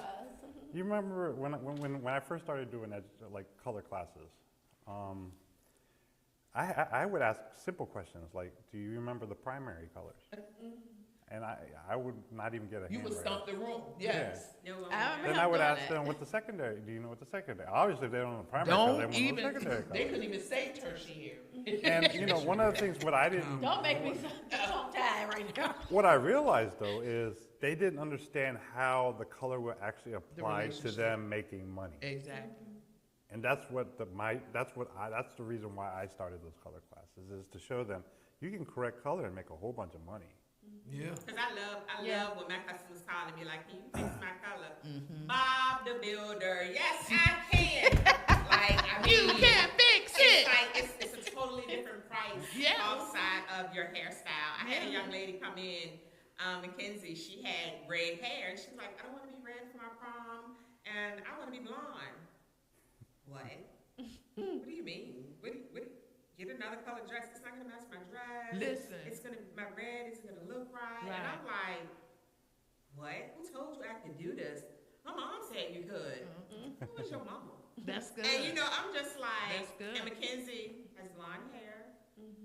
you remember when I first started doing color classes, I would ask simple questions like, "Do you remember the primary colors?" And I would not even get a you hand would raise. stomp the room. Yes. No, Then I would ask them, "What's the secondary? Do you know what the secondary?" Obviously, if they don't know the primary color, they Don't won't know even. the secondary They color. couldn't even say tertiary. And one of the things what I didn't, Don't make me so tired right now. what I realized though is they didn't understand how the color would actually apply to relationship. them making money. Exactly. And that's the reason why I started those color classes, is to show them you can correct color and make a whole bunch of money. Yeah. Because I love when my customers call and be like, "Can you fix my color?" Bob the Builder, yes, I can. You can't fix It's it. like it's a totally different price Yeah. outside of your hairstyle. I had a young lady come in, Mackenzie. She had red hair, and she was like, "I don't want to be red for my prom, and I want to be blonde." What? What do you mean? Listen. it's gonna my red is gonna look right. And I'm like, what? Who told you I could do this? My mom said you could. Who was your mama? That's good. And I'm just like, That's good. and Mackenzie has blonde hair,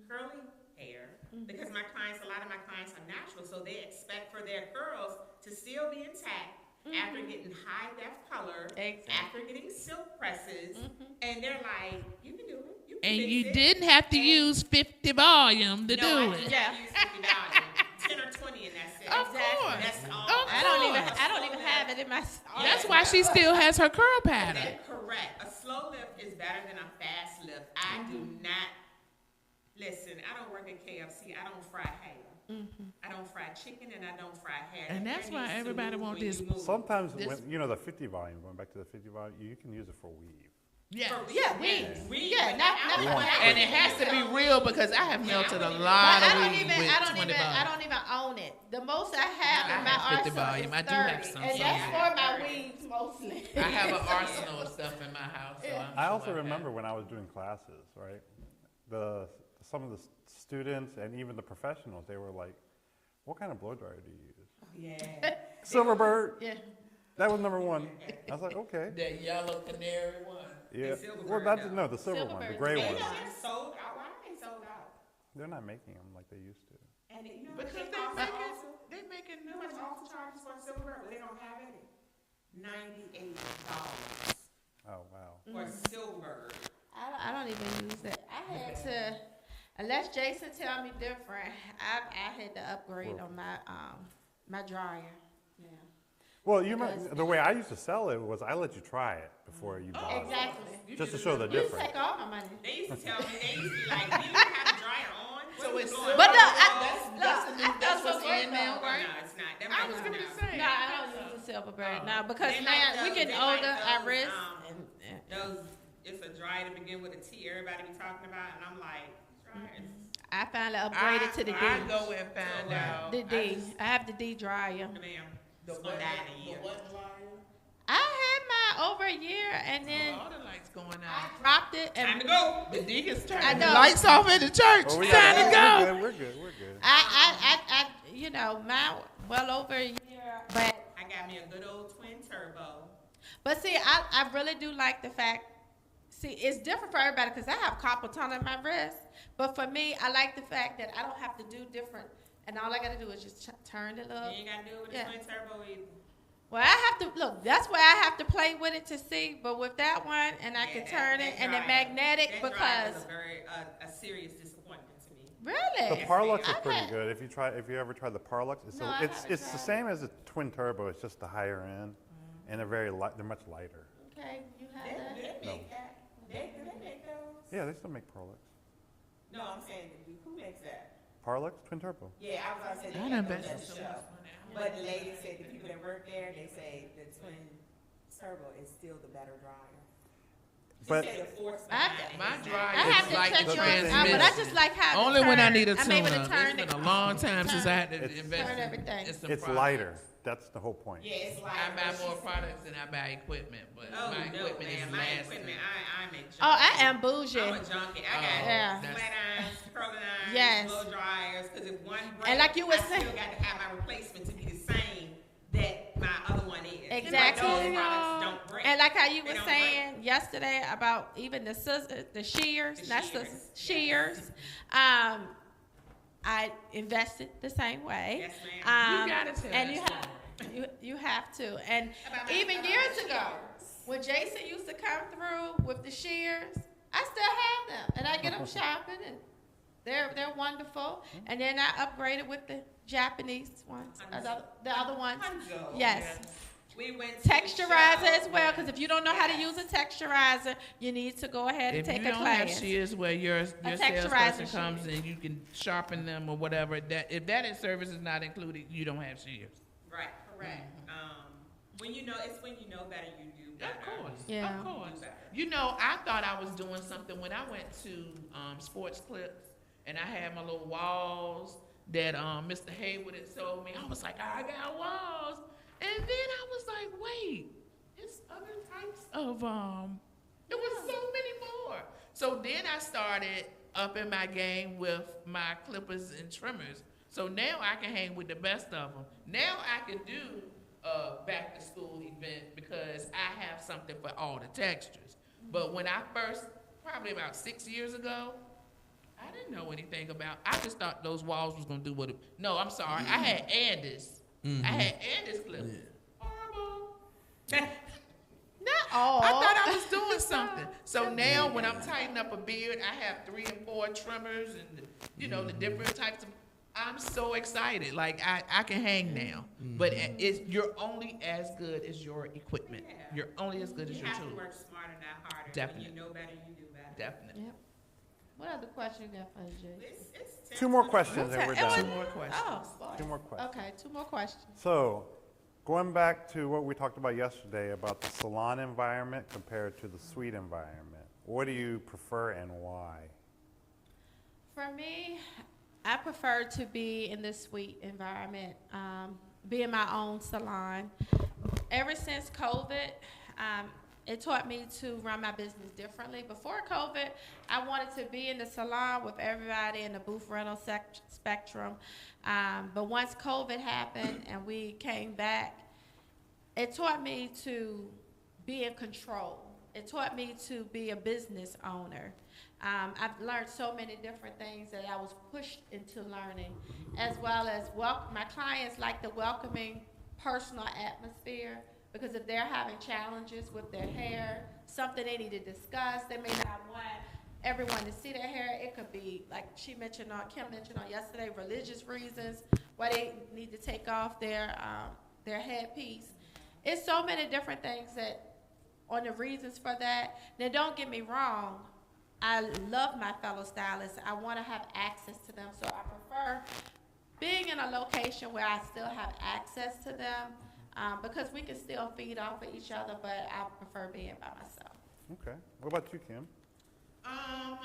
curly hair, because a lot of my clients are natural, so they expect for their curls to still be intact after getting high def color, after getting silk presses, and they're like, you can do it. You can And fix you it. didn't have to use 50 volume to No, do I it. did not use $50. 10 or 20 and that's it. Of course. That's all. Of I don't even have it in my. That's why she still has her curl pattern. That's correct. A slow lift is better than a fast lift. I do not listen. I don't work at KFC. I don't fry hair. I don't fry chicken and I don't fry hair. And The that's hair why needs to everybody move want when this- you move. Sometimes This- when the 50 volume, going back to the 50 volume, you can use it for weave. Yeah. Yeah, weeds. Yeah, not And it has to be real because I have melted a But lot I of don't weed even, with I don't 20 even, I volume. don't even own it. The most I have I in my have 50 arsenal volume. is I do have 30, some, and so that's yeah. for my weeds mostly. I have an arsenal of stuff in my house. So I also remember when I was doing classes, right? Some of the students and even the professionals, they were like, "What kind of blow dryer do you use?" Yeah. Silverbird. Yeah. That was number one. I was like, okay. That yellow canary one. Yeah. Silverbird, Well, that's no. no, the silver one, the Silverbird. gray They one. don't sold out. Why are they sold out? They're not making them like they used to. And Because they making how new much also charges for a silver? They don't have any. $98 Oh wow. for silver. I don't even use that. I had to, unless Jason tell me different, I had to upgrade on my dryer. Yeah. Well, you remember, the way I used to sell it was I let you try it before you bought it, Exactly. just to show the You used to difference. take all my money. They used to tell me, they used to be like, do you have a dryer on? So it's going But on? no, that's what's in now, No, right? it's not. That I might was be gonna now. say. No, I don't use the Silverbird now because They now like we those- getting they like older. Our those, wrists. Those, it's a dryer to begin with a T. Everybody be talking about, and I'm like, dryers. I finally upgraded to the D. I go and find out. The D. I have the D dryer. Ma'am, The it's gonna what? die in a year. The what dryer? I had mine over a year and then All the lights going I out. dropped it Time and to go. The deacons I turning the know. lights off at the church. Oh, we Time to go. We're good. We're good. I mine well over a year, but I got me a good old twin turbo. see, I really do like the fact. See, it's different for everybody because I have carpal tunnel in my wrist, but for me, I like the fact that I don't have to do different, and all I got to do is just turn it You up. ain't gotta do it with Yeah. a twin turbo either. Well, I have to look. That's where I have to play with it to see. But with that one, and I can Yeah, turn it, that and the dryer- magnetic that dryer because was a very a serious disappointment to me. really, The Parlux is I've pretty had- good. If you ever tried the Parlux, No, I it's haven't it's the tried same as a twin turbo. It's just the higher end, and they're very light. They're much lighter. Okay, you have They that. make that. Do they make those? Yeah, they still make Parlux. No, I'm saying, who makes that? Parlux twin turbo. Yeah, I was gonna say I they done have those bet at the so show. much But the lady said the people that work there, they say the twin turbo is still the better dryer. She But- said the force I have behind to- it My is dryer I is have to like check the yours out, but I transmission. just like how it Only when I turn. need a I'm tune able to up. turn It's it. been a long time since I had to It's- invest Turn everything. in some It's products. lighter. That's the whole point. Yeah, it's like. I buy more products than I buy equipment, but Oh, my no, equipment man, is my lasting. equipment, I'm a junkie. Oh, I am bougie. I'm a junkie. I got Yeah. flat irons, curling irons, Yes. blow dryers, because if one breaks, And like you were I still saying- got to have my replacement to be the same that my other one is. Exactly. Those products don't break. And like how you They were don't saying yesterday about even the scissors, the shears, The not shears, scissors, yes. shears. I invested the same way. Yes, ma'am. You gotta tell and that you have you have to. And About my- even about years my ago, shears. when Jason used to come through with the shears, I still have them, and I get them shopping, and they're wonderful. And then I upgraded with the Japanese ones, the other ones. Hanzo. Yes. We went to the Texturizer show. as well, because if you don't know how to use a texturizer, you need to go ahead and If take you a don't have class. shears where your texturizer salesperson shear. comes and you can sharpen them or whatever, that if that service is not included, you don't have shears. Right, correct. When you know, it's when you know better, you do better. Of course, Yeah. of course. Do better. You know, I thought I was doing something when I went to Sports Clips and I had my little walls that Mr. Haywood had sold me. I was like, I got walls. And then I was like, wait, it's other types of, there was so many more. So then I started up in my game with my clippers and trimmers. So now I can hang with the best of them. Now I can do a back to school event because I have something for all the textures. But when I first, probably about 6 years ago, I didn't know anything about. I just thought those walls was gonna do what it. No, I'm sorry. I had Andis. I had Andis clippers. Horrible. Not all. I thought I was doing something. So now when I'm tightening up a beard, I have 3 and 4 trimmers and the different types of. I'm so excited. Like I can hang now, but you're only as good as your equipment. Yeah. You're only as good as You your have to tools. work smarter, not harder. Definitely. When you know better, you do better. Definitely. Yep. What other question you got for us, Jay? It's 2 more questions and we're It was- done. More questions. Oh, boy. 2 more questions. Okay, 2 more questions. So, going back to what we talked about yesterday about the salon environment compared to the suite environment, what do you prefer and why? For me, I prefer to be in the suite environment, be in my own salon. Ever since COVID, it taught me to run my business differently. Before COVID, I wanted to be in the salon with everybody in the booth rental spectrum. But once COVID happened and we came back, it taught me to be in control. It taught me to be a business owner. I've learned so many different things that I was pushed into learning, as well as my clients like the welcoming personal atmosphere, because if they're having challenges with their hair, something they need to discuss, they may not want everyone to see their hair. It could be, like Kim mentioned on yesterday, religious reasons why they need to take off their headpiece. It's so many different things that on the reasons for that. Now, don't get me wrong. I love my fellow stylists. I want to have access to them, so I prefer being in a location where I still have access to them, because we can still feed off of each other, but I prefer being by myself. Okay. What about you, Kim? I've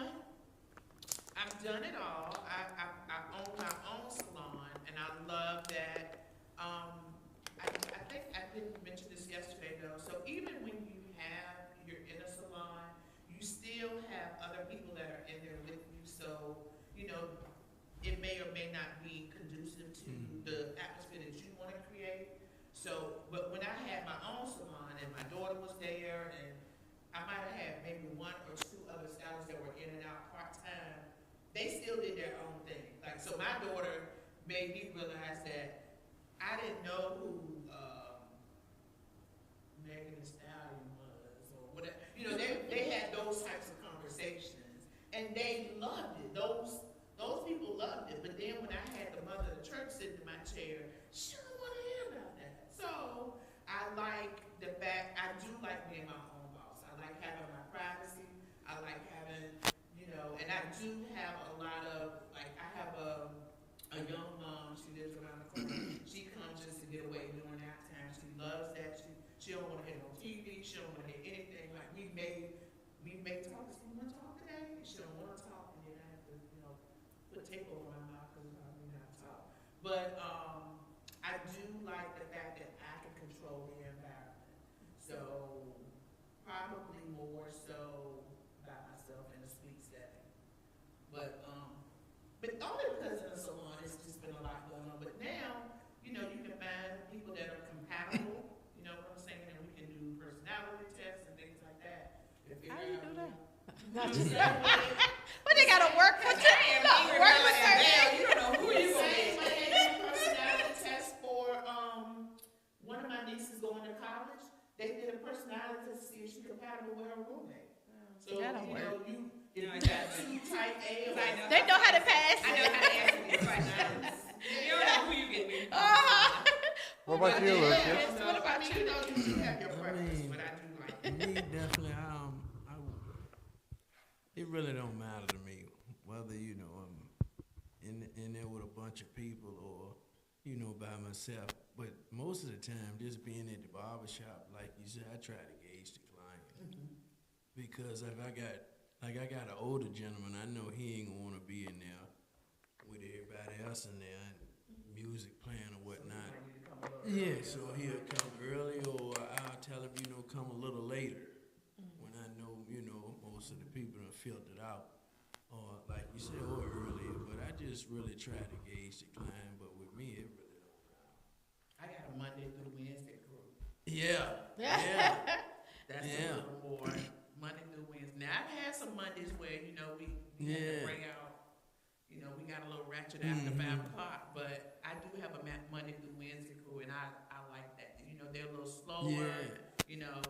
done it all. I own my own salon, and I love that. I think I didn't mention this yesterday though. So even when you're in a salon, you still have other people that are in there with you. So it may or may not be conducive to the atmosphere that you want to create. So, but when I had my own salon and my daughter was there, and I might have had maybe 1 or 2 other stylists that were in and out part-time, they still did their own thing. Like, so my daughter made me realize that I didn't know who Megan Thee Stallion was or whatever. They had those types of conversations, and they loved it. Those people loved it. But then when I had the mother of the church sitting in my chair, she didn't want to hear about that. So I like the fact, I do like being my own boss. I like having my privacy. I like having, and I do have a lot of, like, I have a young mom. She lives around the corner. She comes just to get away during nap time. She loves that. She don't want to hear no TV. She don't want to hear anything. Like, we may talk. You want to talk today? She don't want to talk, and then I have to, put tape over my mouth because I do not talk. But I do like the fact that I can control the environment. So probably more so by myself in a suite setting. But only because in a salon it's just been a lot going on. But now, you can find people that are compatible, you know what I'm saying, and we can do personality tests and things like that. How do you do that? that? But they gotta work for work with certain. You don't know who you gonna Same be. way they did a personality test for one of my nieces going to college. They did a personality test to see if she's compatible with her roommate. So That'll work. if you got 2 type A, or They know how to pass. I know how to answer these questions. You don't know who you get with. What about you, Lucas? Yes, what about you? You do have your preference, mean, but I do like it. Me, definitely, it really don't matter to me whether, I'm in there with a bunch of people or, by myself. But most of the time, just being at the barber shop, like you said, I try to gauge the client. Because if I got an older gentleman, I know he ain't gonna wanna be in there with everybody else in there and music playing or whatnot. Yeah, so he'll come early, or I'll tell him, come a little later. When I know, most of the people are filtered out. or like you said, or earlier. But I just really try to gauge the client. But with me, it really don't matter. I got a Monday through Wednesday crew. Yeah, yeah, That's Yeah. a little more Monday through Wednesday. Now I've had some Mondays where we have to Yeah. bring out, we got a little ratchet after Mhm. 5 o'clock. But I do have a Monday through Wednesday crew, and I like that. They're a little slower. Yeah.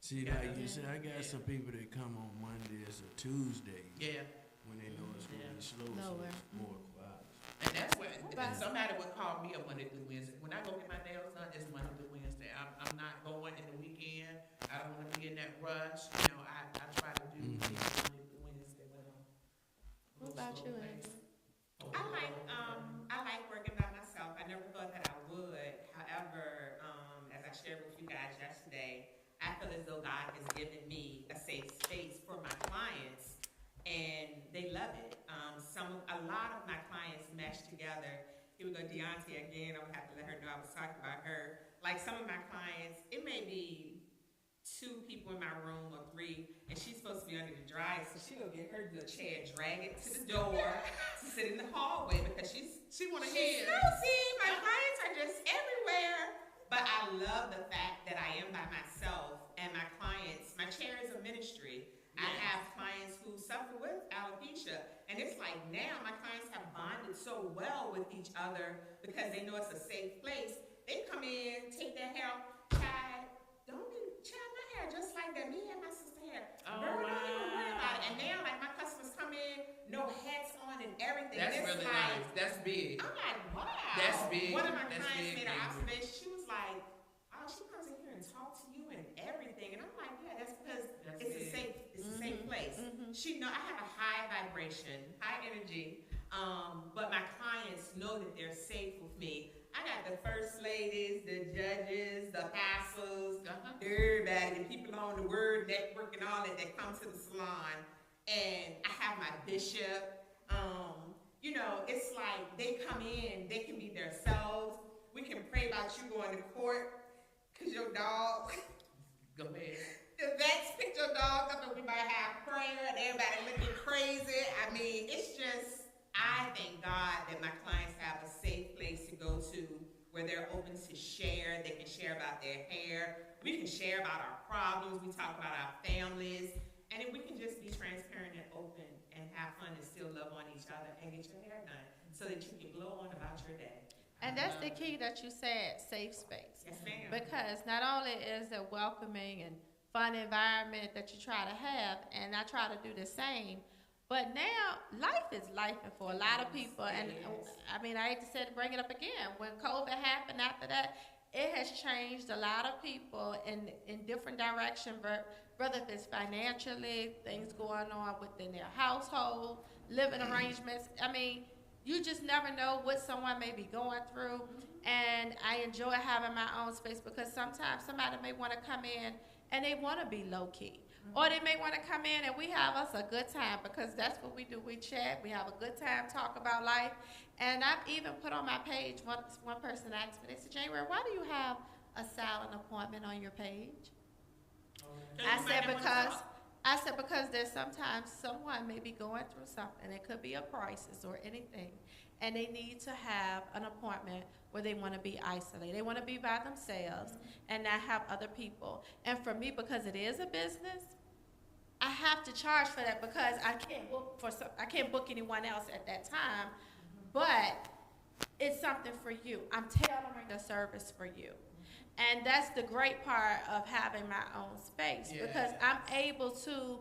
See, Yeah. like you said, I got some people that come on Mondays or Tuesdays Yeah. when they know it's gonna be slow, Lower. so it's more quiet. And that's what Right. somebody would call me a Monday through Wednesday. When I go get my nails done, it's Monday through Wednesday. I'm not going in the weekend. I don't want to be in that rush. I try to do things Monday through Wednesday. But What about you, Amy? I like working by myself. I never thought that I would. However, as I shared with you guys yesterday, I feel as though God has given me a safe space for my clients, and they love it. A lot of my clients mesh together. Here we go, Deontay again. I'm gonna have to let her know I was talking about her. Like some of my clients, it may be 2 people in my room or 3, and she's supposed to be under the dryer, so she gonna get her little chair, drag it to the door to sit in the hallway because she want to she's hear. no, see, my clients are just everywhere. But I love the fact that I am by myself, and my clients, my chair is a ministry. I have clients who suffer with alopecia, and it's like now my clients have bonded so well with each other because they know it's a safe place. They come in, take their hair off, my hair just like that. Me and my sister hair. Oh, Girl, don't even worry wow. about it. And now, like my customers come in, no hats on and everything. That's And it's really like, nice. That's big. I'm like, wow. That's big. One of my That's clients big, made an baby. observation. She was like, oh, she comes in here and talks to you and everything. And I'm like, yeah, that's because That's it's a big. safe place. She know I have a high vibration, high energy. But my clients know that they're safe with me. I got the first ladies, the judges, the pastors, everybody, the people on the Word Network and all that come to the salon. And I have my bishop. It's like they come in, they can be themselves. We can pray about you going to court because your dog, Go ahead. the vets picked your dog up and we might have prayer and everybody looking crazy. I mean, it's just, I thank God that my clients have a safe place to go to where they're open to share. They can share about their hair. We can share about our problems. We talk about our families. And if we can just be transparent and open and have fun and still love on each other and get your hair done so that you can glow on about your day. And that's the key that you said, safe space. Yes, ma'am. Because not only is it welcoming and fun environment that you try to have, and I try to do the same, but now life is life for a lot of people. And I mean, I hate to say to bring it up again. When COVID happened after that, it has changed a lot of people in different directions, whether if it's financially, things going on within their household, living arrangements. I mean, you just never know what someone may be going through. And I enjoy having my own space because sometimes somebody may want to come in and they want to be low key. Or they may want to come in and we have us a good time because that's what we do. We chat, we have a good time, talk about life. And I've even put on my page, one person asked me, they said, January, why do you have a silent appointment on your page? I said because there's sometimes someone may be going through something. It could be a crisis or anything. And they need to have an appointment where they want to be isolated. They want to be by themselves and not have other people. And for me, because it is a business, I have to charge for that because I can't book anyone else at that time. But it's something for you. I'm tailoring the service for you. And that's the great part of having my own space because I'm able to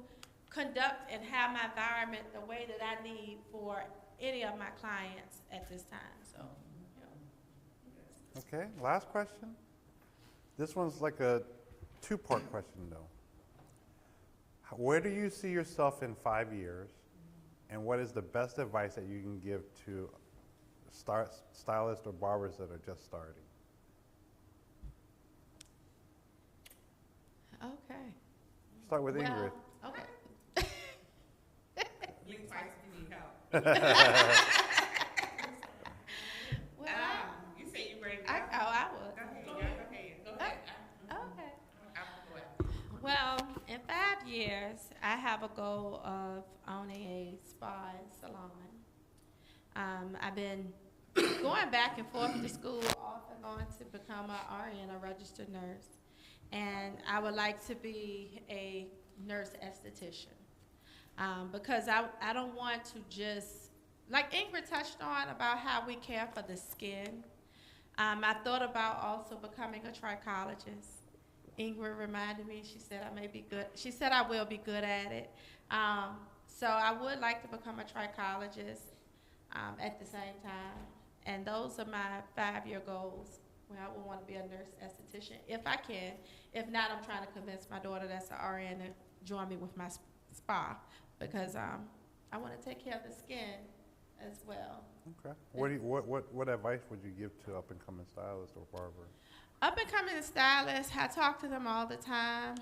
conduct and have my environment the way that I need for any of my clients at this time. So, Okay, last question. This one's like a 2-part question though. Where do you see yourself in 5 years? And what is the best advice that you can give to stylists or barbers that are just starting? okay. Start with Ingrid. Okay. Blink twice if you need help. Well, You say you ready to I go? would. Go ahead. Go Go ahead. ahead. Go ahead. Okay. Go ahead. Well, in 5 years, I have a goal of owning a spa I've been going back and forth to school, off and on to become a RN, a registered nurse. And I would like to be a nurse esthetician. Because I don't want to just, like Ingrid touched on about how we care for the skin. I thought about also becoming a trichologist. Ingrid reminded me, she said I may be good, she said I will be good at it. So I would like to become a trichologist at the same time. And those are my 5-year goals, where I would want to be a nurse esthetician, if I can. If not, I'm trying to convince my daughter that's an RN to join me with my spa, because I want to take care of the skin as well. Okay. What advice would you give to up and coming stylists or barbers? Up and coming stylists, I talk to them all the time.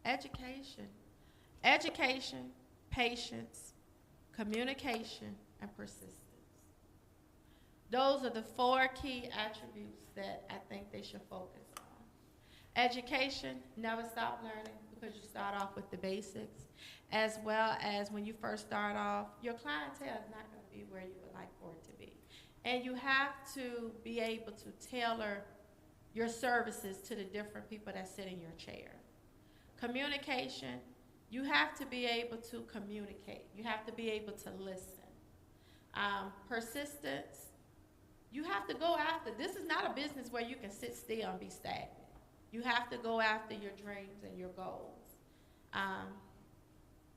Education, patience, communication, and persistence. Those are the 4 key attributes that I think they should focus on. Education, never stop learning, because you start off with the basics, as well as when you first start off, your clientele is not going to be where you would like for it to be. And you have to be able to tailor your services to the different people that sit in your chair. Communication, you have to be able to communicate. You have to be able to listen. Persistence, you have to go after. This is not a business where you can sit still and be stagnant. You have to go after your dreams and your goals.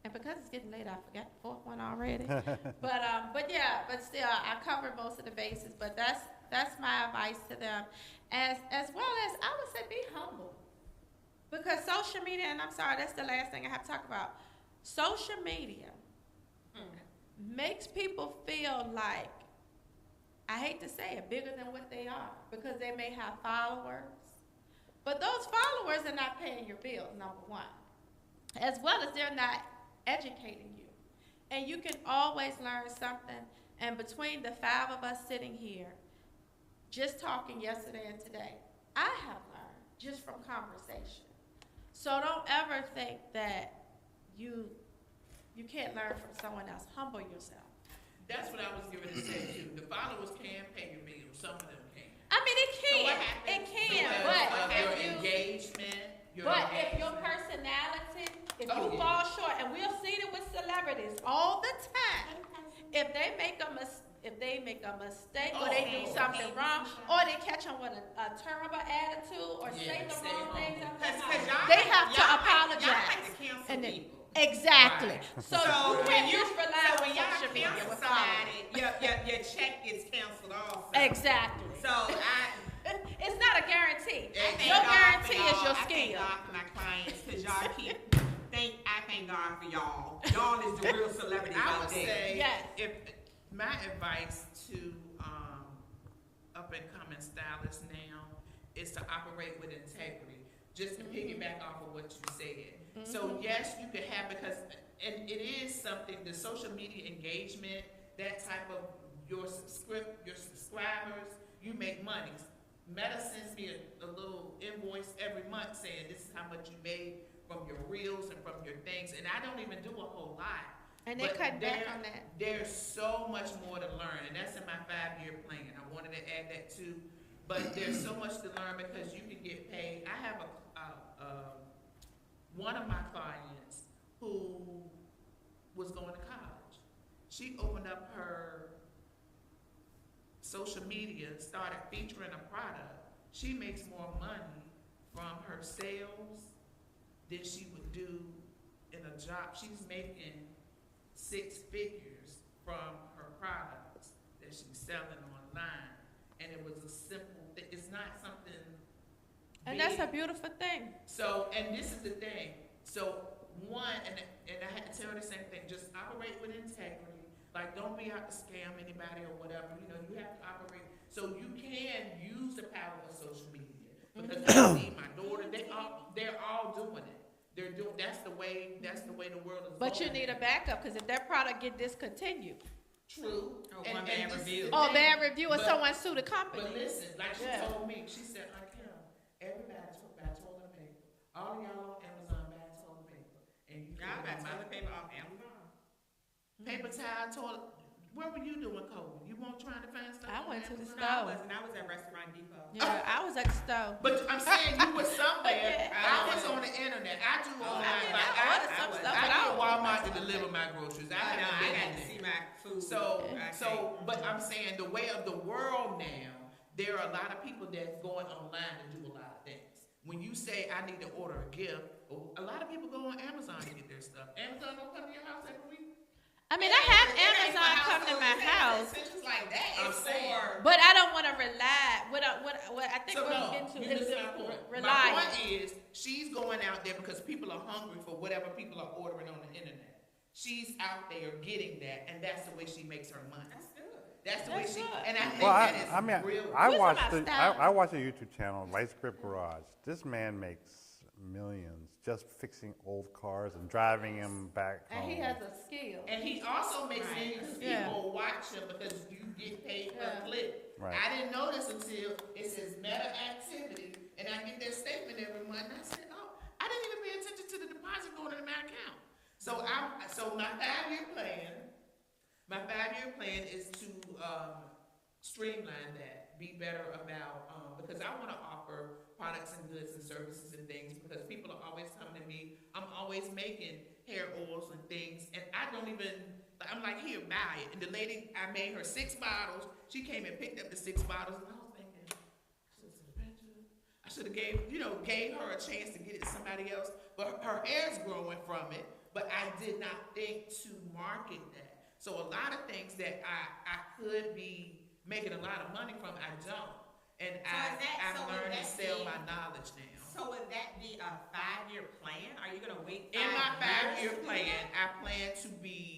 And because it's getting late, I forgot the 4th one already. but still, I covered most of the bases. But that's my advice to them, as well as I would say, be humble, because social media. And I'm sorry, that's the last thing I have to talk about. Social media makes people feel like, I hate to say it, bigger than what they are, because they may have followers, but those followers are not paying your bills, number one, as well as they're not educating you. And you can always learn something. And between the 5 of us sitting here, just talking yesterday and today, I have learned just from conversation. So don't ever think that you can't learn from someone else. Humble yourself. That's what I was going to say too. The followers can pay your bills. Some of them can. I mean, it So can. what happens? It can. So But your if you, engagement. if your personality, if you fall short, and we'll see it with celebrities all the time, if they make a mistake, or they do something wrong, or they catch them with a terrible attitude, or say the wrong things, they have to apologize. Y'all like to cancel And then- people. Exactly. Right. So you can't just rely on when y'all social media cancel with somebody, followers. your check gets canceled also. Exactly. So It's not a guarantee. I thank Your God for guarantee is y'all. your I thank skill. God for my clients, because y'all I thank God for y'all. Y'all is the real celebrities I out would there. say, Yes. if my advice to up and coming stylists now is to operate with integrity. Just to piggyback off of what you said. So yes, you could have, because and it is something, the social media engagement, that type of your subscribers, you make money. Meta sends me a little invoice every month saying this is how much you made from your reels and from your things, and I don't even do a whole lot. And they cut back on that. There's so much more to learn, and that's in my 5-year plan. I wanted to add that too, but there's so much to learn because you can get paid. I have one of my clients who was going to college. She opened up her social media, started featuring a product. She makes more money from her sales than she would do in a job. She's making 6 figures from her products that she's selling online. And it was a simple thing. It's not something And that's a big. beautiful thing. So, and this is the thing. So, one, and I had to tell her the same thing, just operate with integrity. Like, don't be out to scam anybody or whatever. You know, you have to operate. So you can use the power of social media. Because I see my daughter, they're all doing it. They're doing, that's the way the world is But you going. need a backup, because if that product get discontinued, True. Or And- one and bad this is review. the or thing. bad review, or But- someone sue the company. But listen, like she Yeah. told me, she said, Kim, everybody told the paper. All of y'all on Amazon buy toilet paper. And you Y'all put it got in my- toilet paper off Amazon. paper towel, toilet, What were you doing, Cole? You weren't trying to find stuff? I on went to the Amazon? No, I stove. wasn't. I was at Restaurant Depot. Yeah, I was at the stove. But I'm saying you were somewhere. Yeah. I was on the internet. I do Oh, online. I mean, Like, I ordered some stuff, I but I get don't Walmart order to deliver my groceries. I I know. haven't I been got in to see there. my food. But I'm saying the way of the world now, there are a lot of people that's going online to do a lot of things. When you say I need to order a gift, a lot of people go on Amazon to get their stuff. Amazon don't come to your house every week. I mean, I have Amazon come to my house, Essentials like that. I'm It's saying. for. but I don't want to rely. What I think So we're no, into you is missed my point. My rely. point is she's going out there because people are hungry for whatever people are ordering on the internet. She's out there getting that, and that's the way she makes her money. That's good. That's the way That's she. good. And I think Well, that is I mean, real. I Who's watched my the, stylist? I watch a YouTube channel, Light Script Garage. This man makes millions just fixing old cars and driving them back home. And he has a skill. And he also makes Right. it because Yeah. people watch him because you get paid per Yeah. click. Right. I didn't know this until it says meta activity, and I get their statement every month, and I said, oh, I didn't even pay attention to the deposit going into my account. So my 5-year plan is to streamline that, be better about because I want to offer products and goods and services and things because people are always coming to me. I'm always making hair oils and things, and I don't even. I'm like, here, buy it. And the lady, I made her 6 bottles. She came and picked up the 6 bottles, and I was thinking, I should have gave her a chance to get it to somebody else. But her hair's growing from it. But I did not think to market that. So a lot of things that I could be making a lot of money from, I don't. And I've learned to sell my knowledge now. So would that be a 5-year plan? Are you gonna wait? In my 5-year years to do plan, that? I plan to be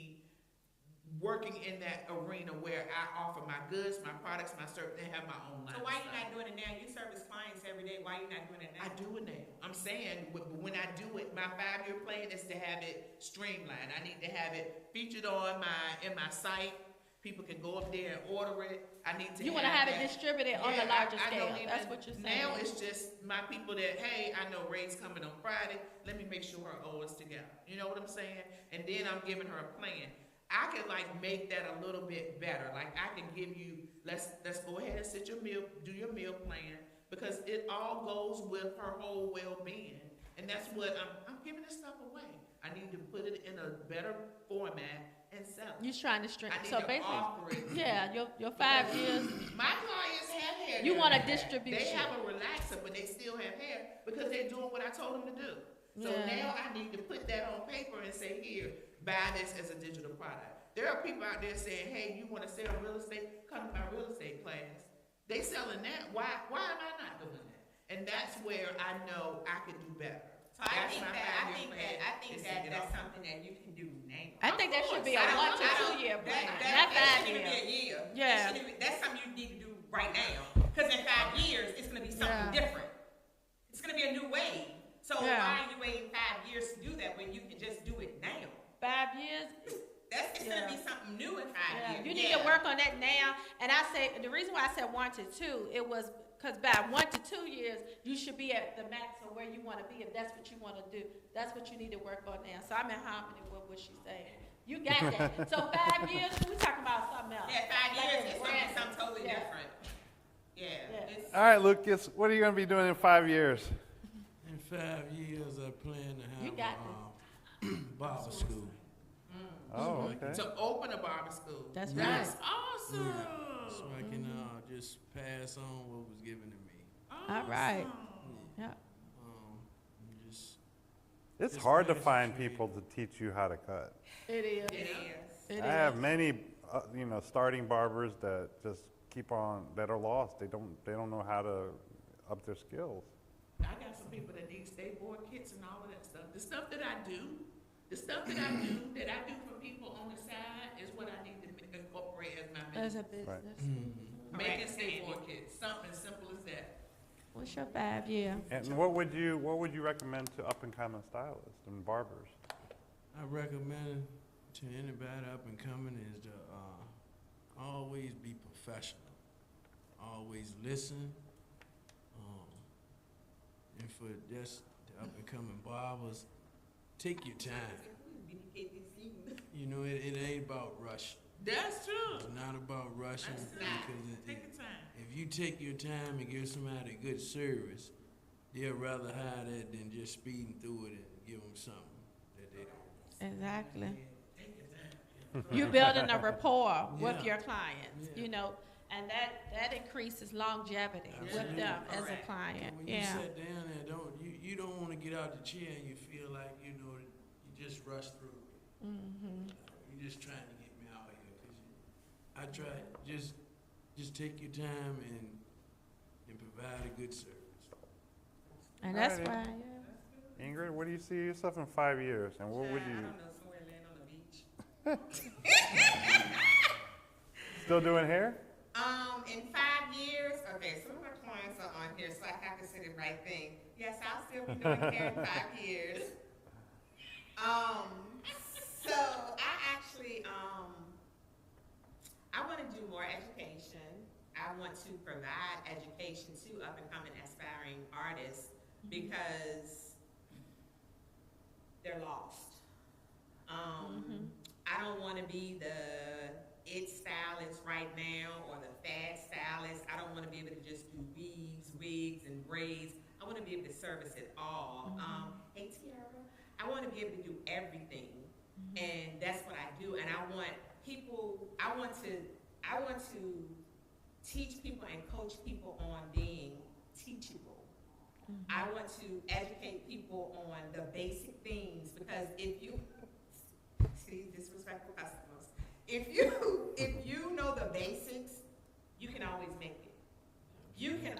working in that arena where I offer my goods, my products, my service, and have my own line. So why of you stuff. not doing it now? You service clients every day. Why you not doing it now? I do it now. I'm saying, but when I do it, my 5-year plan is to have it streamlined. I need to have it featured on in my site. People can go up there and order it. I need to. You want to have it that. distributed on a Yeah, larger I scale. don't even- That's what you're saying. Now it's just my people that, hey, I know Ray's coming on Friday. Let me make sure her O is together. You know what I'm saying? And then I'm giving her a plan. I can make that a little bit better. Like I can give you, let's go ahead and do your meal plan because it all goes with her whole well-being. And that's what I'm giving this stuff away. I need to put it in a better format and sell it. You're trying to string. I need So to basically, offer it. yeah, your 5 years. My clients have hair. You that want a I have. distribution. They have a relaxer, but they still have hair because they're doing what I told them to do. So Yeah. now I need to put that on paper and say, here, buy this as a digital product. There are people out there saying, hey, you want to sell real estate? Come to my real estate class. They selling that. Why am I not doing that? And that's where I know I could do better. So I That's think my that 5-year plan, that's is to get something off. that you can do now. I think that should be a I don't- 1 to I don't- 2 year plan, not That 5 shouldn't even be years. a year. Yeah. That's something you need to do right now. Because in 5 years, it's going to be something Yeah. different. It's going to be a new wave. So Yeah. why are you waiting 5 years to do that when you can just do it now? 5 years. It's Yeah. going to be something new in 5 Yeah, years. you need to work on that now. And I say the reason why I said 1 to 2, it was because by 1 to 2 years, you should be at the max of where you want to be if that's what you want to do. That's what you need to work on now. So I'm in harmony with what she's saying. You got that. So 5 years, we talking about something else. Yeah, 5 Like years, a it's going to be brand. something totally Yeah. different. Yeah. Yeah. It's, All right, Lucas, what are you going to be doing in 5 years? In 5 years, I plan to You have got a barber school. Oh, okay. To open a barber school. That's That's right. awesome. So I can just pass on what was given to me. All right. Yeah. Just It's Just hard to manage find trade. people to teach you how to cut. It is. it is. It I have many, starting barbers that just keep on, that are lost. They don't know how to up their skills. I got some people that need skateboard kits and all of that stuff. The stuff that I do for people on the side is what I need to incorporate as my As business. a business. Right. Making Correct. skateboard kits, something simple as that. What's your 5 year? And what would you recommend to up and coming stylists and barbers? I recommend to anybody up and coming is to always be professional, always listen, and for just the up and coming barbers, take your time. You know, it ain't about rush. That's true. not about rushing It's not. because Take your time. if you take your time and give somebody good service, they'll rather hire that than just speeding through it and give them something that they don't. Exactly. You're building a rapport with Yeah. your clients, Yeah. you know, and that increases longevity with Absolutely. them as a Correct. client. When you Yeah. sit down there, you don't want to get out the chair and you feel like you just rush through it. Mm-hmm. You're just trying to get me out here because I try just take your time and provide a good service. And that's Alrighty. why. Yeah. Ingrid, what do you see yourself in 5 years? And what would I you, don't know, somewhere laying on the beach. still doing hair? In 5 years, okay, some of my clients are on here, so I have to say the right thing. Yes, I'll still be doing hair in 5 years. So I actually, I want to do more education. I want to provide education to up and coming aspiring artists because they're lost. I don't want to be the it stylist right now or the fad stylist. I don't want to be able to just do weaves, wigs, and braids. I want to be able to service it all. Hey Tiara, I want to be able to do everything, and that's what I do. And I want people. I want to teach people and coach people on being teachable. I want to educate people on the basic things because if you see disrespectful customers, if you know the basics, you can always make it. You can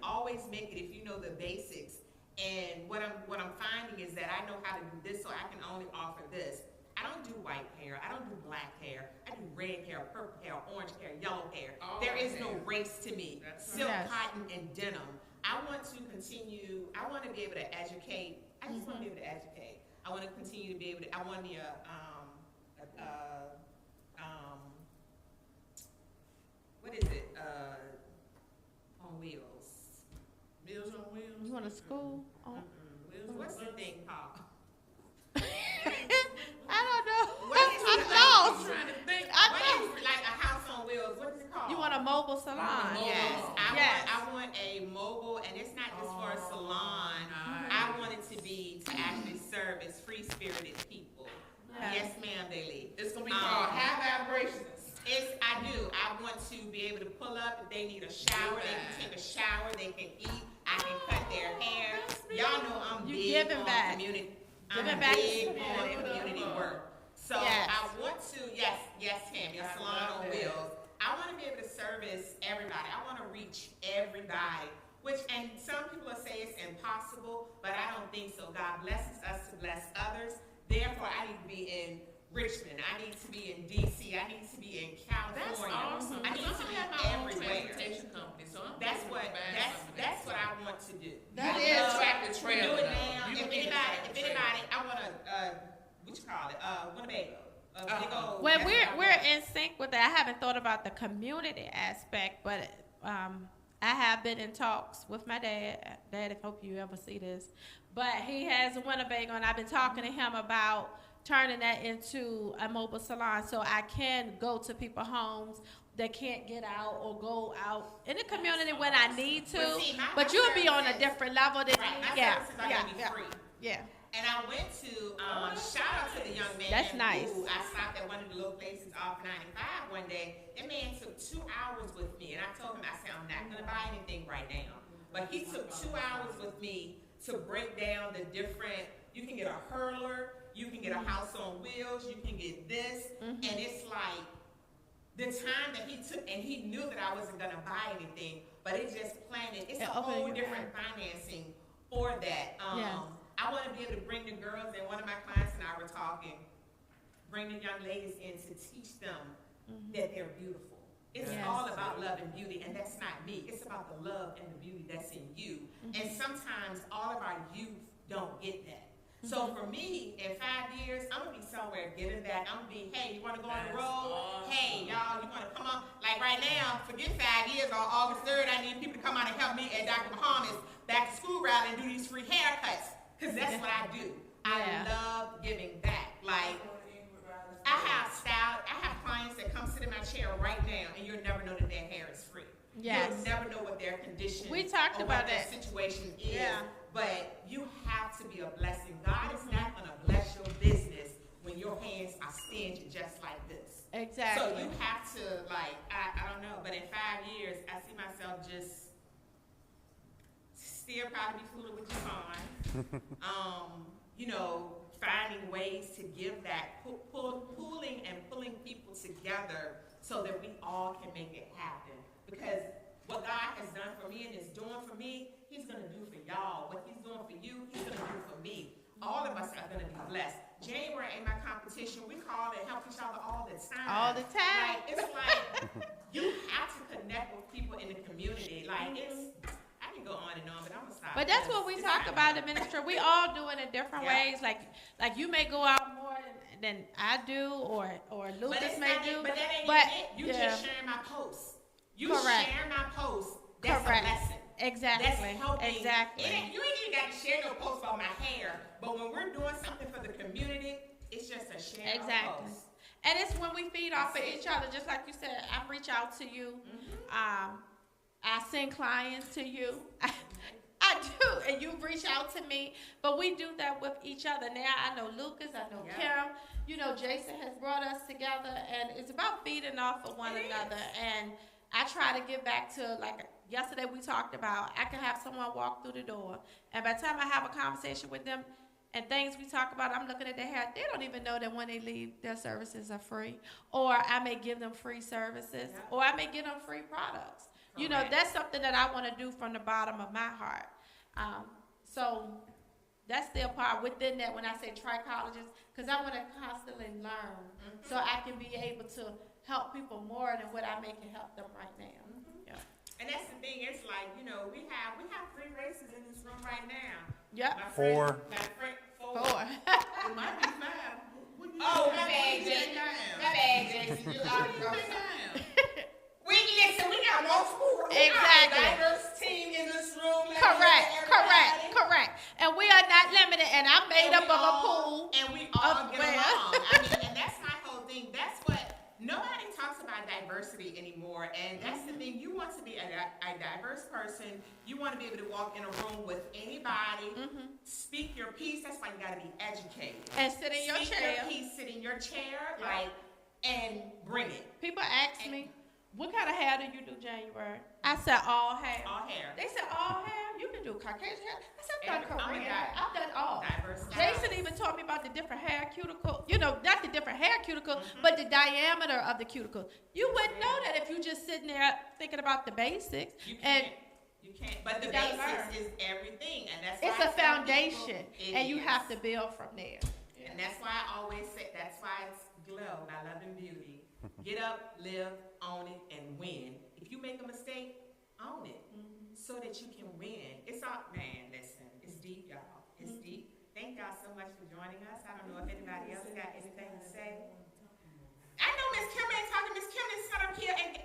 always make it if you know the basics. And what I'm finding is that I know how to do this, so I can only offer this. I don't do white hair. I don't do black hair. I do red hair, purple hair, orange hair, yellow hair. There is no race to me. Silk, Yes. cotton, and denim. I want to continue. I want to be able to educate. I just want to be able to educate. I want to continue to be able to. I want to be what is it? On wheels. Meals on wheels. You want a school? Oh. What's the thing called? I don't know. What is I'm it? lost. Trying to think. What is like a house on wheels? What is it called? You want a mobile salon? Yes, Yes. I want a mobile, and it's not just for a salon. I want it to be to actually service free-spirited people. Yes, ma'am, Daily. It's gonna be called high vibrations. I do. I want to be able to pull up if they need a shower. They can take a shower. They can eat. I can cut their hair. Y'all know I'm You big giving on back. community. Giving I'm back to big the on community. community work. So Yes. I want to. Yes, Tammy. A salon on wheels. I want to be able to service everybody. I want to reach everybody. And some people will say it's impossible, but I don't think so. God blesses us to bless others. Therefore, I need to be in Richmond. I need to be in DC. I need to be in California. That's awesome. I need to be have my own everywhere. transportation company, so I'm That's thinking what about something that's what I want to do. That You is- don't track the Do trailer. it though. now. You If don't need to anybody, track the trailer. I want to what you call it? Winnebago. A big old. Well, that's we're what I we're want. in sync with that. I haven't thought about the community aspect, but I have been in talks with my dad. Dad, I hope you ever see this, but he has a Winnebago, and I've been talking to him about turning that into a mobile salon, so I can go to people's homes that can't get out or go out in the community when I need to. But see, my But you'll be on a services- different level than Right, my yeah, services are yeah, gonna be yeah, free. yeah. And I went to shout out to the young man. That's nice. Who I stopped at one of the little places off 95 one day. That man took 2 hours with me, and I told him, I said, I'm not gonna buy anything right now. But he took 2 hours with me to break down the different. You can get a hurler, you can get a house on wheels, you can get this, and it's like the time that he took, and he knew that I wasn't gonna buy anything, but it just planted. It's a It opened whole your different financing for that. Yes. I want to be able to bring the girls, and one of my clients and I were talking, bring the young ladies in to teach them that they're beautiful. It's Yes. all about love and beauty, and that's not me. It's about the love and the beauty that's in you. And sometimes all of our youth don't get that. So for me, in 5 years, I'm gonna be somewhere giving back. I'm gonna be, hey, you wanna go on the road? Hey, y'all, you wanna come on? Like right now, forget 5 years, on August 3rd, I need people to come out and help me at Dr. Muhammad's back to school rally and do these free haircuts. Cause that's what I do. Yeah. I love giving back. Like, I have clients that come sit in my chair right now, and you'll never know that their hair is free. Yes. You'll never know what their condition We talked or about what their that. situation is. Yeah. But you have to be a blessing. God is not going to bless your business when your hands are stingy just like this. Exactly. So you have to, like, I don't know, but in 5 years, I see myself just still probably be fooling with your phone. You know, finding ways to give that, pulling and pulling people together so that we all can make it happen. Because what God has done for me and is doing for me, He's going to do for y'all. What He's doing for you, He's going to do for me. All of us are going to be blessed. January ain't my competition. We call and help each other all the time. All the time. Like, it's like you have to connect with people in the community. Like, I can go on and on, but I'm going to stop. But that's what we talk about in ministry. We all do it in different ways. Like you may go out more than I do, or Lucas may do. But that ain't but even it. You just sharing my posts. You Correct. sharing my posts. That's Correct. a lesson. Exactly. That's helping. Exactly. You ain't even got to share no post about my hair, but when we're doing something for the community, it's just a share Exactly. post. And it's when we feed off of each other, just like you said. I reach out to you. I send clients to you. I do, and you reach out to me. But we do that with each other. Now I know Lucas, I know Kim. You know, Jason has brought us together, and it's about feeding off of one another. And I try to give back to, like yesterday we talked about, I can have someone walk through the door, and by the time I have a conversation with them and things we talk about, I'm looking at their hair, they don't even know that when they leave, their services are free. Or I may give them free services, or I may give them free products. You know, that's something that I want to do from the bottom of my heart. So that's still part within that when I say trichologists, because I want to constantly learn so I can be able to help people more than what I may can help them right now. Yeah. And that's the thing. It's like, you know, we have 3 races in this room right now. Yep. My 4. friend, 4. 4. It might be 5. Oh, my bad, Jason. My bad, Jason. You are listen, we got multiple. Exactly. We got a diverse team in this room. Correct. And we are not limited. And I'm made up of a pool. And we all of get women. along. I mean, and that's my whole thing. That's what, nobody talks about diversity anymore. And that's the thing. You want to be a diverse person. You want to be able to walk in a room with anybody, speak your piece. That's why you got to be educated. And sit in your Speak chair. your piece, sit in your chair, like, and bring it. People ask me, what kind of hair do you do, January? I said all hair. All hair. They said all hair? You can do Caucasian hair? I said I've done I'm a Korean hair. I've done all. Diverse Jason styles. even taught me about the different hair cuticle. You know, not the different hair cuticle, but the diameter of the cuticle. You wouldn't know that if you just sitting there thinking about the basics. You And can't. You can't. But the You gotta basics learn. is everything, and that's it's why a I tell foundation, people and you is. have to build from there. And that's why I always say, that's why it's Glow by Love and Beauty. Get up, live, own it, and win. If you make a mistake, own it, so that you can win. It's all, man, listen, it's deep, y'all. It's deep. Thank y'all so much for joining us. I don't know if anybody else got anything to say. I know Miss Kim ain't talking. Miss Kim is set up here and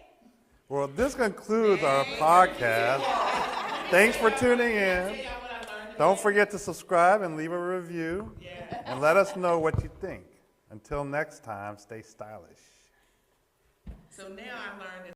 Well, this concludes our podcast. Thanks for tuning in. Don't forget to subscribe and leave a review. And let us know what you think. Until next time, stay stylish. So now I learned that